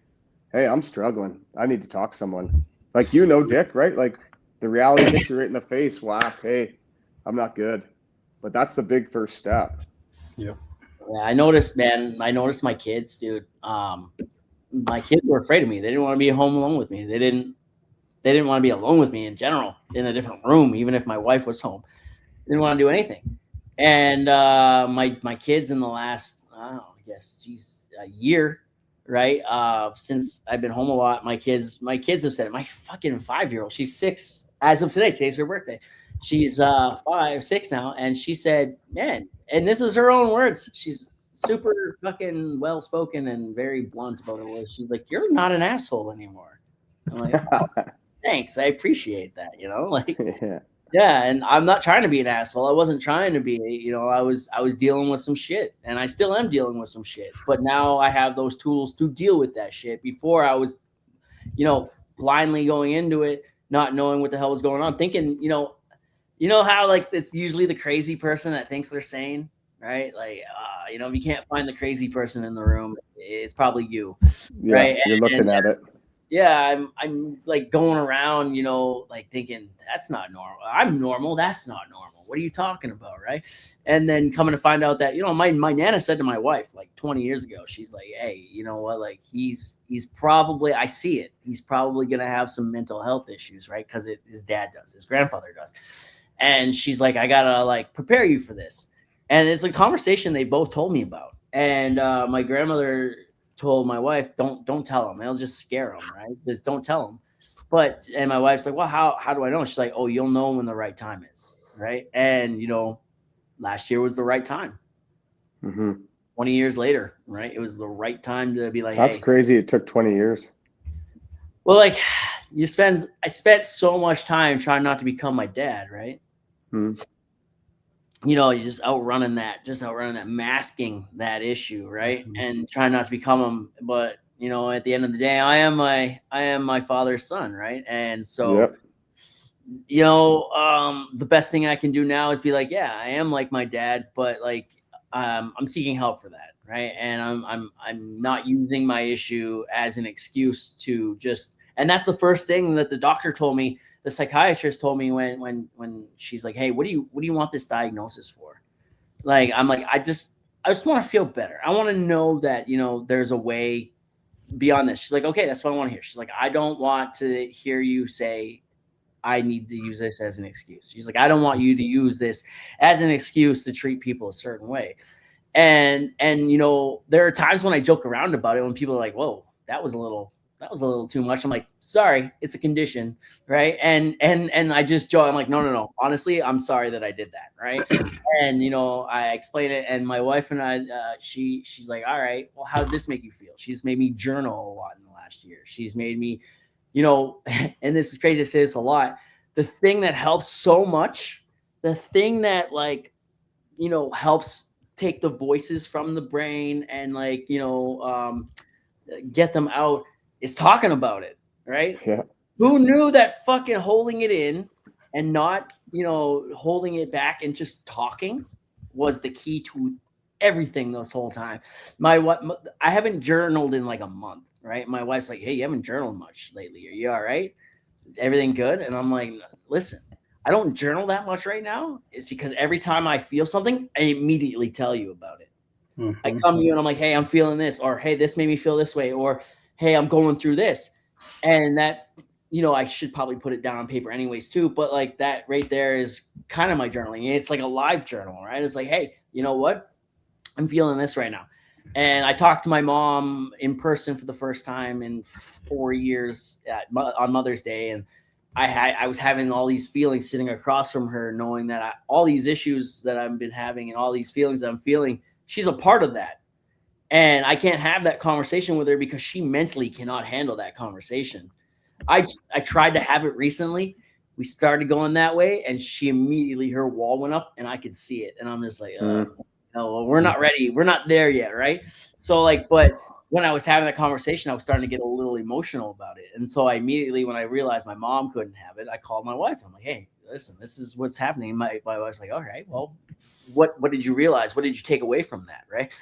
[SPEAKER 3] hey, I'm struggling. I need to talk to someone. Like, Dick, right? Like, the reality hits you right in the face. Whack. Hey, I'm not good. But that's the big first step.
[SPEAKER 2] Yep.
[SPEAKER 1] Yeah, I noticed my kids, dude. My kids were afraid of me. They didn't want to be home alone with me. They didn't want to be alone with me in general, in a different room, even if my wife was home. They didn't want to do anything. And my kids in the last, a year, right? Since I've been home a lot, my kids have said it. My fucking 5-year-old, she's 6 as of today. Today's her birthday. She's 6 now, and she said, man, and this is her own words. She's super fucking well-spoken and very blunt about her words. She's like, you're not an asshole anymore. I'm like, oh, thanks. I appreciate that, like, yeah. And I'm not trying to be an asshole. I wasn't trying to be, I was dealing with some shit, and I still am dealing with some shit, but now I have those tools to deal with that shit. Before I was, blindly going into it, not knowing what the hell was going on, thinking, how, like, it's usually the crazy person that thinks they're sane, right? Like, if you can't find the crazy person in the room, it's probably you, right?
[SPEAKER 3] You're looking at it.
[SPEAKER 1] Yeah, I'm like going around, like thinking that's not normal. I'm normal. That's not normal. What are you talking about, right? And then coming to find out that, my Nana said to my wife like 20 years ago, she's like, hey, you know what? Like, he's probably, I see it. He's probably going to have some mental health issues, right? Because his dad does, his grandfather does. And she's like, I gotta like prepare you for this. And it's a conversation they both told me about. And my grandmother told my wife, don't tell him. It'll just scare him, right? Just don't tell him. And my wife's like, well, how do I know? She's like, oh, you'll know when the right time is, right? And, last year was the right time. 20 years later, right? It was the right time to be like,
[SPEAKER 3] that's crazy. It took 20 years.
[SPEAKER 1] Well, like, I spent so much time trying not to become my dad, right? You're just outrunning that, masking that issue, right? And trying not to become him. But, at the end of the day, I am my father's son, right? And so, the best thing I can do now is be like, yeah, I am like my dad, but like, I'm seeking help for that, right? And I'm not using my issue as an excuse to just. And that's the first thing that the doctor told me. The psychiatrist told me when she's like, hey, what do you want this diagnosis for? Like, I'm like, I just want to feel better. I want to know that, there's a way beyond this. She's like, okay, that's what I want to hear. She's like, I don't want to hear you say I need to use this as an excuse. She's like, I don't want you to use this as an excuse to treat people a certain way. And there are times when I joke around about it when people are like, whoa, that was a little too much. I'm like, sorry, it's a condition, right? And I just joke. I'm like, no. Honestly, I'm sorry that I did that, right? And I explain it, and my wife and I, she's like, all right, well, how did this make you feel? She's made me journal a lot in the last year. She's made me, and this is crazy to say this a lot. The thing that helps so much the thing that like, helps take the voices from the brain and like, get them out is talking about it, right?
[SPEAKER 3] Yeah.
[SPEAKER 1] Who knew that fucking holding it in and not, holding it back and just talking was the key to everything this whole time. I haven't journaled in like a month, right? My wife's like, "Hey, you haven't journaled much lately. Are you all right? Everything good?" And I'm like, "Listen, I don't journal that much right now. It's because every time I feel something, I immediately tell you about it. I come to you and I'm like, hey, I'm feeling this, or hey, this made me feel this way, or hey, I'm going through this." And that, I should probably put it down on paper anyways too. But like that right there is kind of my journaling. It's like a live journal, right? It's like, hey, you know what? I'm feeling this right now. And I talked to my mom in person for the first time in 4 years on Mother's Day. And I was having all these feelings sitting across from her, knowing that all these issues that I've been having and all these feelings that I'm feeling, she's a part of that. And I can't have that conversation with her because she mentally cannot handle that conversation. I tried to have it recently. We started going that way, and she immediately, her wall went up, and I could see it. And I'm just like, no, well, we're not ready. We're not there yet, right? So like, but when I was having that conversation, I was starting to get a little emotional about it. And so I immediately, when I realized my mom couldn't have it, I called my wife. I'm like, hey, listen, this is what's happening. My wife's like, all right, well, what did you realize? What did you take away from that, right?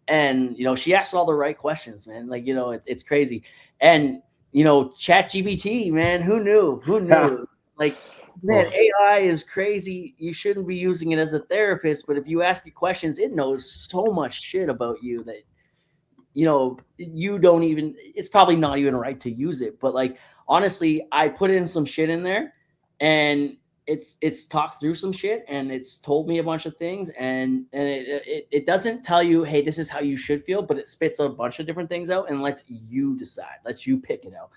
[SPEAKER 1] And she asked all the right questions, man. Like, it's crazy. And ChatGPT, man, who knew? Like, man, AI is crazy. You shouldn't be using it as a therapist, but if you ask it questions, it knows so much shit about you that you don't even, it's probably not even right to use it. But like, honestly, I put in some shit in there and it's talked through some shit and it's told me a bunch of things and it doesn't tell you, hey, this is how you should feel, but it spits a bunch of different things out and lets you decide, lets you pick it out.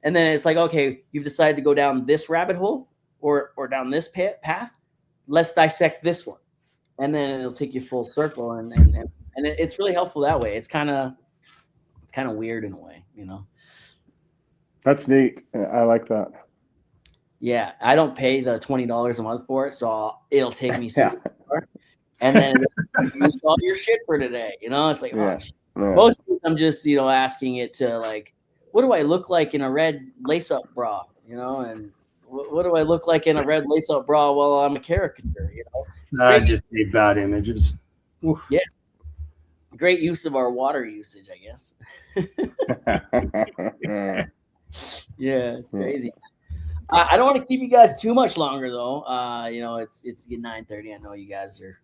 [SPEAKER 1] And then it's like, okay, you've decided to go down this rabbit hole or down this path. Let's dissect this one. And then it'll take you full circle and it's really helpful that way. It's kind of weird in a way,
[SPEAKER 3] That's neat. I like that.
[SPEAKER 1] Yeah, I don't pay the $20 a month for it, so it'll take me so far. And then use all your shit for today. It's like, most things I'm just, asking it to like, what do I look like in a red lace-up bra? And what do I look like in a red lace-up bra while I'm a caricature?
[SPEAKER 2] I just made bad images.
[SPEAKER 1] Oof. Yeah. Great use of our water usage, I guess. Yeah, it's crazy. I don't want to keep you guys too much longer, though. It's 9:30. I know you guys are,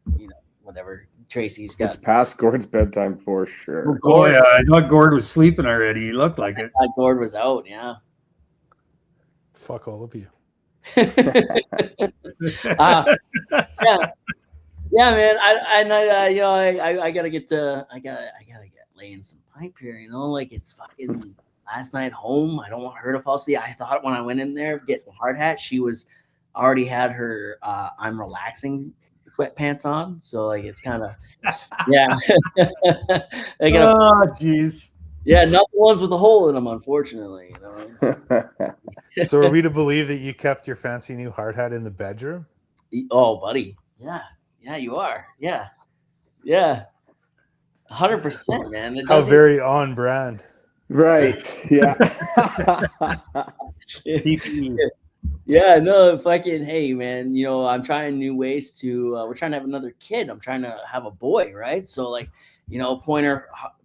[SPEAKER 1] whatever. Tracy's got.
[SPEAKER 3] It's past Gord's bedtime for sure.
[SPEAKER 2] Oh yeah, I thought Gord was sleeping already. He looked like it.
[SPEAKER 1] I thought Gord was out. Yeah.
[SPEAKER 4] Fuck all of you.
[SPEAKER 1] Yeah, man. I gotta get laying some pipe here. Like it's fucking. Last night home, I don't want her to fall asleep. I thought when I went in there, get the hard hat, she was already had her I'm relaxing sweatpants on. So like it's kind of yeah.
[SPEAKER 2] Oh jeez.
[SPEAKER 1] Yeah, not the ones with the hole in them, unfortunately.
[SPEAKER 4] So are we to believe that you kept your fancy new hard hat in the bedroom?
[SPEAKER 1] Oh, buddy. Yeah, you are. Yeah. 100%, man.
[SPEAKER 4] How very on brand.
[SPEAKER 3] Right. Yeah.
[SPEAKER 1] Yeah, no, fucking hey, man. I'm trying new ways to we're trying to have another kid. I'm trying to have a boy, right? So like,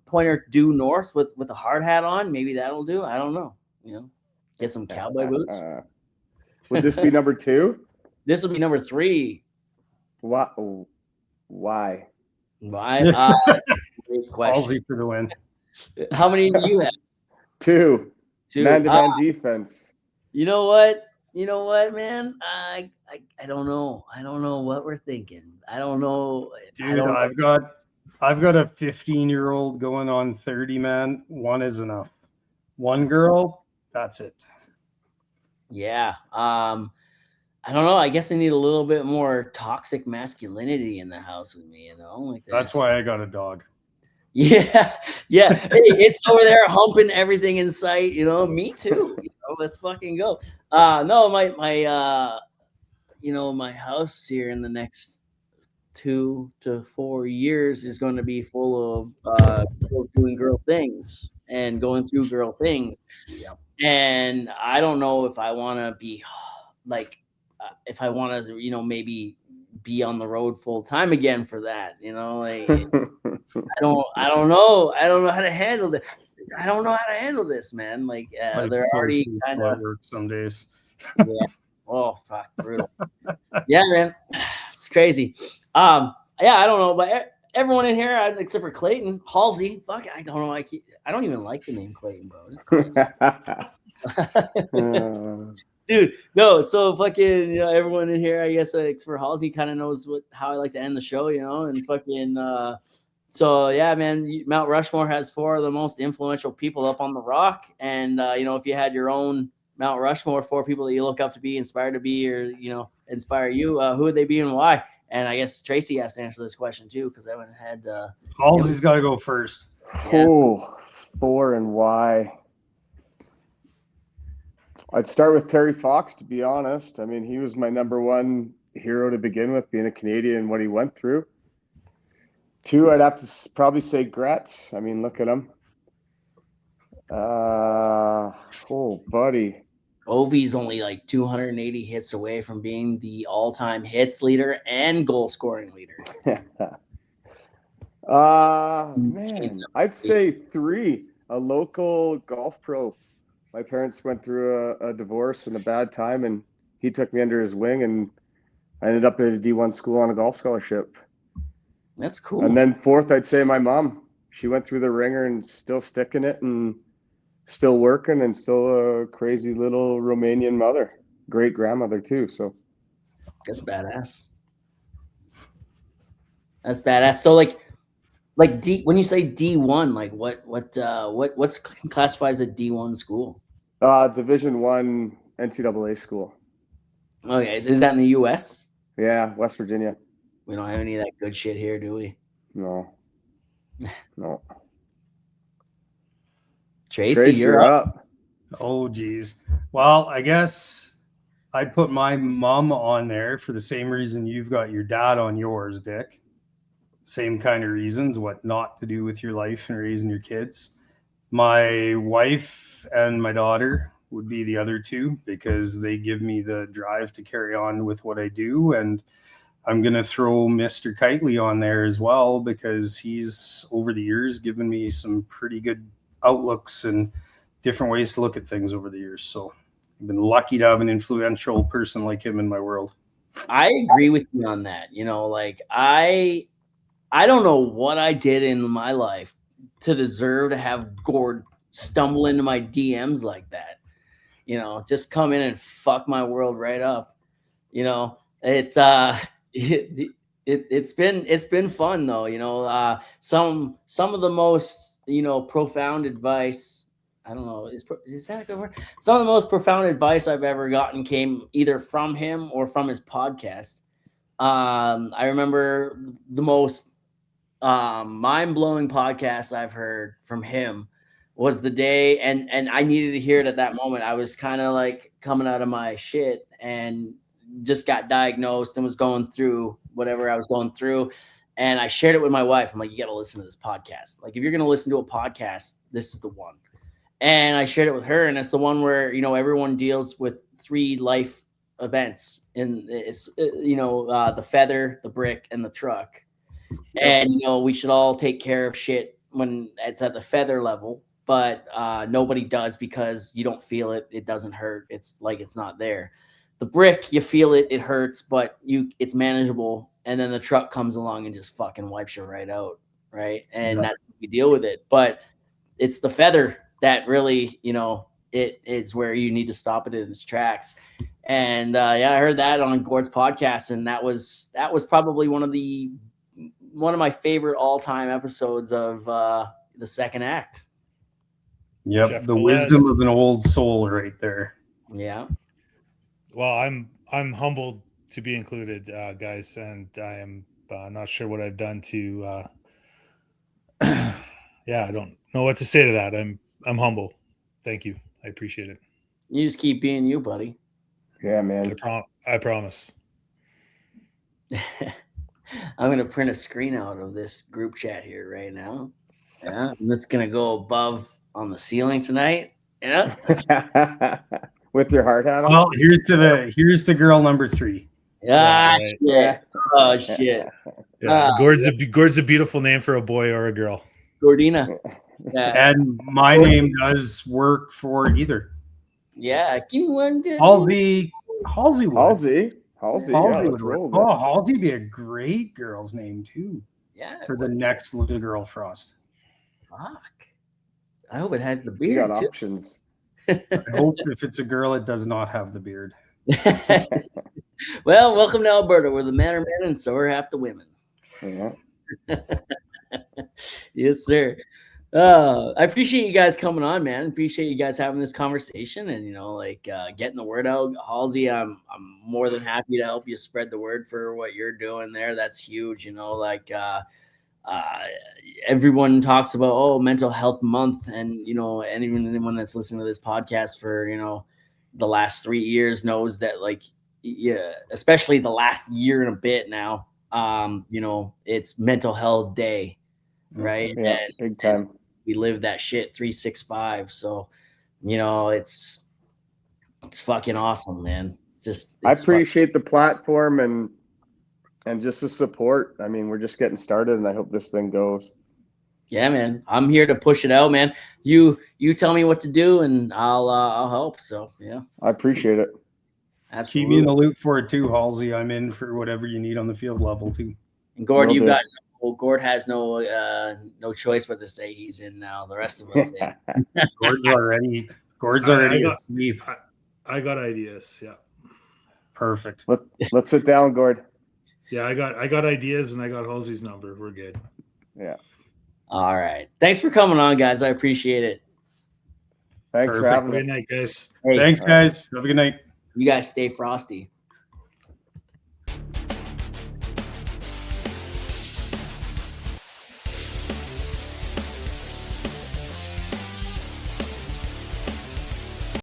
[SPEAKER 1] pointer due north with a hard hat on, maybe that'll do. I don't know. Get some cowboy boots.
[SPEAKER 3] Would this be number 2?
[SPEAKER 1] This will be number 3.
[SPEAKER 3] Why?
[SPEAKER 1] Great question.
[SPEAKER 2] Hallsy for the win.
[SPEAKER 1] How many do you have?
[SPEAKER 3] 2. Man-to-man defense.
[SPEAKER 1] You know what, man? I don't know. I don't know what we're thinking. I don't know.
[SPEAKER 2] Dude, I've got a 15-year-old going on 30, man. 1 is enough. 1 girl, that's it.
[SPEAKER 1] Yeah. I don't know. I guess I need a little bit more toxic masculinity in the house with me, Like
[SPEAKER 2] that's why I got a dog.
[SPEAKER 1] Yeah. Hey, it's over there humping everything in sight. Me too. Let's fucking go. No, my my house here in the next 2 to 4 years is going to be full of people doing girl things and going through girl things.
[SPEAKER 3] Yep.
[SPEAKER 1] And I don't know if I want to be like, if I want to, maybe be on the road full time again for that, like I don't know how to handle it. I don't know how to handle this, man. Like they're already kind of
[SPEAKER 2] work some days.
[SPEAKER 1] yeah. Oh fuck, brutal. Yeah, man, it's crazy. Yeah, I don't know, but everyone in here, except for Clayton, Hallsy. Fuck, I don't know. I don't even like the name Clayton, bro. Just Clayton. Dude, no. So fucking, everyone in here, I guess, except for Halsey, kind of knows how I like to end the show, and fucking. So yeah, man, Mount Rushmore has 4 of the most influential people up on the rock, and if you had your own Mount Rushmore, 4 people that you look up to be, inspired to be, or inspire you, who would they be and why? And I guess Tracy has to answer this question too, because I haven't had.
[SPEAKER 2] Halsey's got to go first.
[SPEAKER 1] Yeah.
[SPEAKER 3] Oh, 4 and why? I'd start with Terry Fox, to be honest. I mean, he was my number 1 hero to begin with, being a Canadian and what he went through. 2, I'd have to probably say Gretz. I mean, look at him. Oh, buddy.
[SPEAKER 1] Ovi's only like 280 hits away from being the all-time hits leader and goal-scoring leader.
[SPEAKER 3] Man, I'd say 3, a local golf pro. My parents went through a divorce and a bad time, and he took me under his wing, and I ended up at a D1 school on a golf scholarship.
[SPEAKER 1] That's cool.
[SPEAKER 3] And then 4th, I'd say my mom. She went through the ringer and still sticking it and still working and still a crazy little Romanian mother. Great grandmother too. So
[SPEAKER 1] that's badass. That's badass. So like when you say D1, like what's classified as a D1 school?
[SPEAKER 3] Division 1 NCAA school.
[SPEAKER 1] Okay, so is that in the US?
[SPEAKER 3] Yeah, West Virginia.
[SPEAKER 1] We don't have any of that good shit here, do we?
[SPEAKER 3] No.
[SPEAKER 1] Tracy, you're up.
[SPEAKER 2] Oh, geez. Well, I guess I'd put my mom on there for the same reason you've got your dad on yours, Dick. Same kind of reasons, what not to do with your life and raising your kids. My wife and my daughter would be the other 2 because they give me the drive to carry on with what I do. And I'm going to throw Mr. Kitely on there as well because he's over the years given me some pretty good outlooks and different ways to look at things over the years. So I've been lucky to have an influential person like him in my world.
[SPEAKER 1] I agree with you on that. Like I don't know what I did in my life to deserve to have Gord stumble into my DMs like that. Just come in and fuck my world right up. It's been fun though. Some of the most profound advice. I don't know. Is that a good word? Some of the most profound advice I've ever gotten came either from him or from his podcast. I remember the most mind-blowing podcast I've heard from him was the day, and I needed to hear it at that moment. I was kind of like coming out of my shit and just got diagnosed and was going through whatever I was going through. And I shared it with my wife. I'm like, you got to listen to this podcast. Like, if you're going to listen to a podcast, this is the one. And I shared it with her. And it's the one where, everyone deals with 3 life events. And it's, the feather, the brick, and the truck. And, we should all take care of shit when it's at the feather level. But nobody does because you don't feel it. It doesn't hurt. It's like it's not there. The brick, you feel it. It hurts, but it's manageable. And then the truck comes along and just fucking wipes you right out, right? And that's how you deal with it. But it's the feather that really, it is where you need to stop it in its tracks. And I heard that on Gord's podcast, and that was probably one of my favorite all-time episodes of the second act.
[SPEAKER 2] Yep,
[SPEAKER 4] Jeff
[SPEAKER 2] the
[SPEAKER 4] Velez.
[SPEAKER 2] Wisdom of an old soul right there.
[SPEAKER 1] Yeah.
[SPEAKER 4] Well, I'm humbled to be included, guys, and I am not sure what I've done to. I don't know what to say to that. I'm humble. Thank you. I appreciate it.
[SPEAKER 1] You just keep being you, buddy.
[SPEAKER 3] Yeah, man.
[SPEAKER 4] I promise.
[SPEAKER 1] I'm gonna print a screen out of this group chat here right now. Yeah, and it's gonna go above on the ceiling tonight. Yeah.
[SPEAKER 3] With your hard hat on.
[SPEAKER 2] Well, here's the girl number 3.
[SPEAKER 1] Ah,
[SPEAKER 4] right.
[SPEAKER 1] shit. Oh shit.
[SPEAKER 4] Yeah, Gord's a beautiful name for a boy or a girl.
[SPEAKER 1] Gordina. Yeah.
[SPEAKER 2] And my name does work for either.
[SPEAKER 1] Yeah. Give me one good.
[SPEAKER 2] Halsey would.
[SPEAKER 3] Halsey, yeah,
[SPEAKER 2] Halsey
[SPEAKER 3] let's
[SPEAKER 2] would
[SPEAKER 3] roll
[SPEAKER 2] work.
[SPEAKER 3] with it.
[SPEAKER 2] Oh, Halsey be a great girl's name too
[SPEAKER 1] Yeah.
[SPEAKER 2] for the next little girl Frost.
[SPEAKER 1] Fuck. I hope it has the
[SPEAKER 3] You
[SPEAKER 1] beard
[SPEAKER 3] got
[SPEAKER 1] too.
[SPEAKER 3] options.
[SPEAKER 2] I hope if it's a girl, it does not have the beard.
[SPEAKER 1] Well, welcome to Alberta, where the men are men and so are half the women.
[SPEAKER 3] Yeah.
[SPEAKER 1] Yes, sir. I appreciate you guys coming on, man. Appreciate you guys having this conversation and getting the word out. Halsey, I'm more than happy to help you spread the word for what you're doing there. That's huge. Everyone talks about mental health month, and anyone that's listening to this podcast for the last 3 years knows that especially the last year and a bit now, it's mental health day, right?
[SPEAKER 3] Yeah, big time.
[SPEAKER 1] And we live that shit 365. So it's fucking awesome, man.
[SPEAKER 3] I appreciate the platform and just the support. I mean, we're just getting started, and I hope this thing goes.
[SPEAKER 1] Yeah, man. I'm here to push it out, man. You tell me what to do, and I'll help. So yeah,
[SPEAKER 3] I appreciate it.
[SPEAKER 1] Absolutely.
[SPEAKER 2] Keep me in the loop for it too, Halsey. I'm in for whatever you need on the field level too.
[SPEAKER 1] And Gord, Gord has no choice but to say he's in now. The rest of us did.
[SPEAKER 2] Gord's already asleep.
[SPEAKER 4] I got ideas. Yeah.
[SPEAKER 2] Perfect.
[SPEAKER 3] Let's sit down, Gord.
[SPEAKER 4] Yeah, I got ideas, and I got Halsey's number. We're good.
[SPEAKER 3] Yeah.
[SPEAKER 1] All right. Thanks for coming on, guys. I appreciate it.
[SPEAKER 3] Thanks for having us.
[SPEAKER 4] Good night, guys.
[SPEAKER 1] Hey,
[SPEAKER 2] thanks, guys. Have a good night.
[SPEAKER 1] You guys stay frosty.